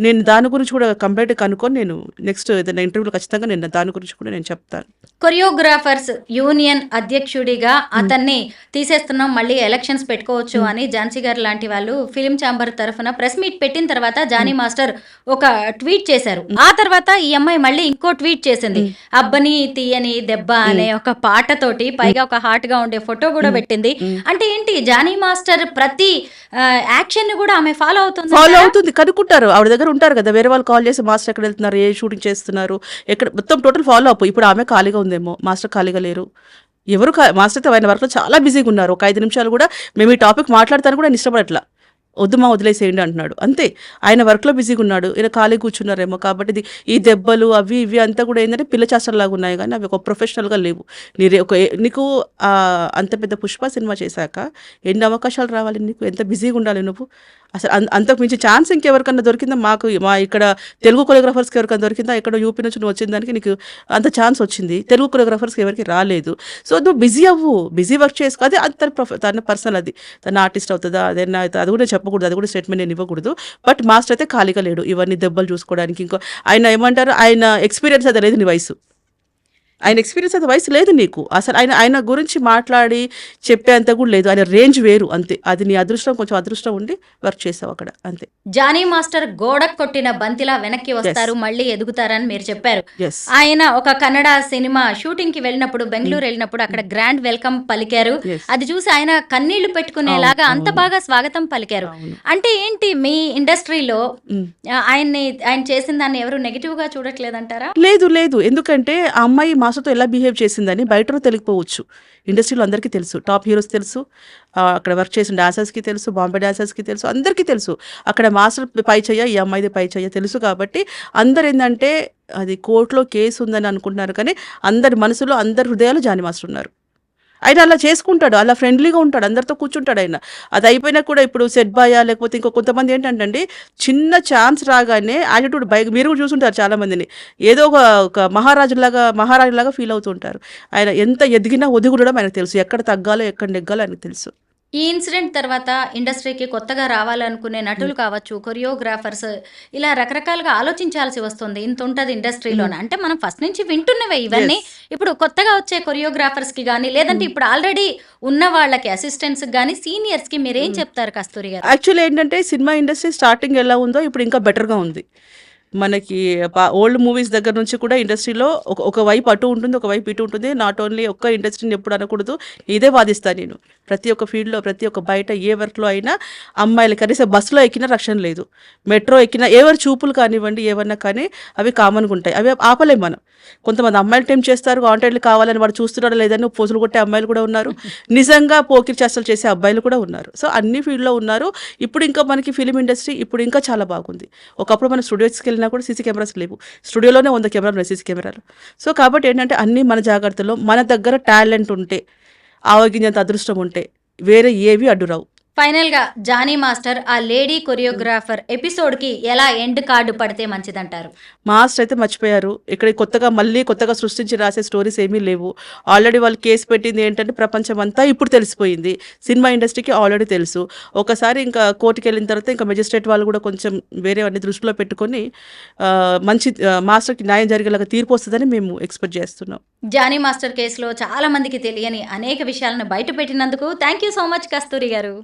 నేను దాని గురించి కూడా కంప్లీట్గా కనుక్కొని నేను నెక్స్ట్ ఏదైనా ఇంటర్వ్యూలో ఖచ్చితంగా నేను దాని గురించి కూడా నేను చెప్తాను. కొరియోగ్రాఫర్స్ యూనియన్ అధ్యక్షుడిగా అతన్ని తీసేస్తున్నాం, మళ్ళీ ఎలక్షన్స్ పెట్టుకోవచ్చు అని ఝాన్సీ గారు లాంటి వాళ్ళు ఫిలిం ఛాంబర్ తరఫున ప్రెస్ మీట్ పెట్టిన తర్వాత జానీ మాస్టర్ ఒక ట్వీట్ చేశారు. ఆ తర్వాత ఈ అమ్మాయి మళ్ళీ ఇంకో ట్వీట్ చేసింది. అబ్బని తీయని దెబ్బ అనే ఒక పాటతోటి, పైగా ఒక హాట్ గా ఉండే ఫోటో కూడా పెట్టింది. అంటే ఏంటి, జానీ మాస్టర్ ప్రతి యాక్షన్ ని కూడా ఆమె ఫాలో అవుతుంది. కనుక్కుంటారు, ఆవిడ దగ్గర ఉంటారు కదా, వేరే వాళ్ళు కాల్ చేసి మాస్టర్ ఎక్కడ వెళ్తున్నారు, ఏ షూటింగ్ చేస్తున్నారు, ఎక్కడ, మొత్తం టోటల్ ఫాలో అప్. ఇప్పుడు ఆమె ఖాళీగా ఉందేమో, మాస్టర్ ఖాళీగా లేరు. ఎవరు మాస్టర్ అయితే ఆయన వర్క్లో చాలా బిజీగా ఉన్నారు. ఒక 5 నిమిషాలు కూడా మేము ఈ టాపిక్ మాట్లాడతాను కూడా ఆయన ఇష్టపడట్లా, వద్దుమా వదిలేసేయండి అంటున్నాడు. అంతే, ఆయన వర్క్లో బిజీగా ఉన్నాడు, ఈయన ఖాళీ కూర్చున్నారేమో. కాబట్టి ఈ దెబ్బలు అవి ఇవి అంతా కూడా ఏంటంటే పిల్ల చేష్టలాగా ఉన్నాయి, కానీ అవి ఒక ప్రొఫెషనల్గా లేవు. నీకు అంత పెద్ద పుష్ప సినిమా చేశాక ఎన్ని అవకాశాలు రావాలి నీకు, ఎంత బిజీగా ఉండాలి నువ్వు. అసలు అంతకు మించి ఛాన్స్ ఇంకెవరికన్నా దొరికిందా? మా ఇక్కడ తెలుగు కొరియోగ్రాఫర్స్కి ఎవరికైనా దొరికిందా? ఇక్కడ యూపీ నుంచి నువ్వు వచ్చిన దానికి నీకు అంత ఛాన్స్ వచ్చింది, తెలుగు కొరియోగ్రాఫర్స్కి ఎవరికి రాలేదు. సో నువ్వు బిజీ అవ్వు, బిజీ వర్క్ చేసుకో. అదే అది తన పర్సనల్, అది తన ఆర్టిస్ట్ అవుతుందా అదేనా అయితే అది కూడా చెప్పకూడదు, అది కూడా స్టేట్మెంట్ నేను ఇవ్వకూడదు. బట్ మాస్టర్ అయితే ఖాళీగా లేడు ఇవన్నీ దెబ్బలు చూసుకోవడానికి. ఇంకో ఆయన ఏమంటారు, ఆయన ఎక్స్పీరియన్స్ అది లేదు నీ వయసు, ఆయన ఎక్స్పీరియన్స్ అది వయసు లేదు నీకు. అసలు ఆయన గురించి మాట్లాడి చెప్పేంత కూడా లేదు. ఆయన రేంజ్ వేరు, అంతే. అది నీ అదృష్టం, కొంచెం అదృష్టం ఉండి వర్క్ చేసావు అక్కడ, అంతే. జానీ మాస్టర్ గోడకు కొట్టిన బంతిలా వెనక్కి వస్తారు, మళ్ళీ ఎదుగుతారని మీరు చెప్పారు. ఆయన ఒక కన్నడ సినిమా షూటింగ్ కి వెళ్ళినప్పుడు, బెంగళూరు వెళ్ళినప్పుడు అక్కడ గ్రాండ్ వెల్కమ్ పలికారు. అది చూసి ఆయన కన్నీళ్లు పెట్టుకునేలాగా అంత బాగా స్వాగతం పలికారు. అంటే ఏంటి, మీ ఇండస్ట్రీలో ఆయన చేసిన దాన్ని ఎవరు నెగిటివ్ గా చూడట్లేదంటారా? లేదు, ఎందుకంటే ఆ అమ్మాయి మాస్టర్తో ఎలా బిహేవ్ చేసిందని బయట తెలియకపోవచ్చు, ఇండస్ట్రీలో అందరికీ తెలుసు, టాప్ హీరోస్ తెలుసు, అక్కడ వర్క్ చేసిన డాన్సర్స్కి తెలుసు, బాంబే డాన్సర్స్కి తెలుసు, అందరికీ తెలుసు. అక్కడ మాస్టర్ పై చెయ్య, ఈ అమ్మాయిది పై చెయ్య తెలుసు. కాబట్టి అందరు ఏంటంటే అది కోర్టులో కేసు ఉందని అనుకుంటున్నారు, కానీ అందరి మనసులో, అందరి హృదయాలు జానీ మాస్టర్ ఉన్నారు. ఆయన అలా చేసుకుంటాడు, అలా ఫ్రెండ్లీగా ఉంటాడు, అందరితో కూర్చుంటాడు ఆయన. అది అయిపోయినా కూడా ఇప్పుడు సెట్ బాయా లేకపోతే ఇంకో కొంతమంది ఏంటంటే చిన్న ఛాన్స్ రాగానే యాటిట్యూడ్ మీరు కూడా చూసుంటారు చాలా మందిని, ఏదో ఒక మహారాజులాగా ఫీల్ అవుతుంటారు. ఆయన ఎంత ఎదిగినా ఒదిగుడడం ఆయనకు తెలుసు, ఎక్కడ తగ్గాలో ఎక్కడ నెగ్గాలో ఆయనకు తెలుసు. ఈ ఇన్సిడెంట్ తర్వాత ఇండస్ట్రీకి కొత్తగా రావాలనుకునే నటులు కావచ్చు, కొరియోగ్రాఫర్స్, ఇలా రకరకాలుగా ఆలోచించాల్సి వస్తుంది. ఇంత ఉంటుంది ఇండస్ట్రీలోనే, అంటే మనం ఫస్ట్ నుంచి వింటున్నవే ఇవన్నీ. ఇప్పుడు కొత్తగా వచ్చే కొరియోగ్రాఫర్స్కి కానీ, లేదంటే ఇప్పుడు ఆల్రెడీ ఉన్న వాళ్ళకి, అసిస్టెంట్స్కి కానీ, సీనియర్స్కి మీరేం చెప్తారు కస్తూరి గారు? యాక్చువల్లీ ఏంటంటే సినిమా ఇండస్ట్రీ స్టార్టింగ్ ఎలా ఉందో ఇప్పుడు ఇంకా బెటర్గా ఉంది. మనకి ఓల్డ్ మూవీస్ దగ్గర నుంచి కూడా ఇండస్ట్రీలో ఒకవైపు అటు ఉంటుంది, ఒకవైపు ఇటు ఉంటుంది. నాట్ ఓన్లీ ఒక్క ఇండస్ట్రీని ఎప్పుడు అనకూడదు. ఇదే వాదిస్తాను నేను. ప్రతి ఒక్క ఫీల్డ్‌లో, ప్రతి ఒక్క బయట ఏ వర్క్‌లో అయినా అమ్మాయిలు కనీసం బస్సులో ఎక్కినా రక్షణ లేదు. మెట్రో ఎక్కినా ఎవరి చూపులు కానివ్వండి, ఏవన్నా కానీ అవి కామన్‌గా ఉంటాయి. అవి ఆపలేం మనం. కొంతమంది అమ్మాయిలు టెంప్ట్ చేస్తారు. కాంటాక్ట్‌లు కావాలని వాడు చూస్తున్నాడా లేదని పోజులు కొట్టే అమ్మాయిలు కూడా ఉన్నారు. నిజంగా పోకిరి చేష్టలు చేసే అబ్బాయిలు కూడా ఉన్నారు. సో, అన్ని ఫీల్డ్‌లో ఉన్నారు. ఇప్పుడు ఇంకా మనకి ఫిల్మ్ ఇండస్ట్రీ ఇప్పుడు ఇంకా చాలా బాగుంది. ఒకప్పుడు మనం స్టూడియోస్‌కి వెళ్ళినా కూడా సీసీ కెమెరాస్ లేవు. స్టూడియోలోనే 100 కెమెరాలు ఉన్నాయి, సీసీ కెమెరాలు. సో, కాబట్టి ఏంటంటే అన్నీ మన జాగ్రత్తలో మన దగ్గర టాలెంట్ ఉంటే, ఆవగింజంత అదృష్టం ఉంటే వేరే ఏవి అడ్డు రావు. ఫైనల్గా జానీ మాస్టర్ ఆ లేడీ కొరియోగ్రాఫర్ ఎపిసోడ్కి ఎలా ఎండ్ కార్డు పడితే మంచిదంటారు? మాస్టర్ అయితే మర్చిపోయారు. ఇక్కడ మళ్ళీ కొత్తగా సృష్టించి రాసే స్టోరీస్ ఏమీ లేవు. ఆల్రెడీ వాళ్ళు కేసు పెట్టింది ఏంటంటే ప్రపంచం అంతా ఇప్పుడు తెలిసిపోయింది. సినిమా ఇండస్ట్రీకి ఆల్రెడీ తెలుసు. ఒకసారి ఇంకా కోర్టుకి వెళ్ళిన తర్వాత ఇంకా మెజిస్ట్రేట్ వాళ్ళు కూడా కొంచెం వేరేవన్నీ దృష్టిలో పెట్టుకొని మంచి మాస్టర్కి న్యాయం జరిగేలాగా తీర్పు వస్తుందని మేము ఎక్స్పెక్ట్ చేస్తున్నాం. జానీ మాస్టర్ కేసులో చాలా మందికి తెలియని అనేక విషయాలను బయట పెట్టినందుకు థ్యాంక్ యూ సో మచ్ కస్తూరి గారు.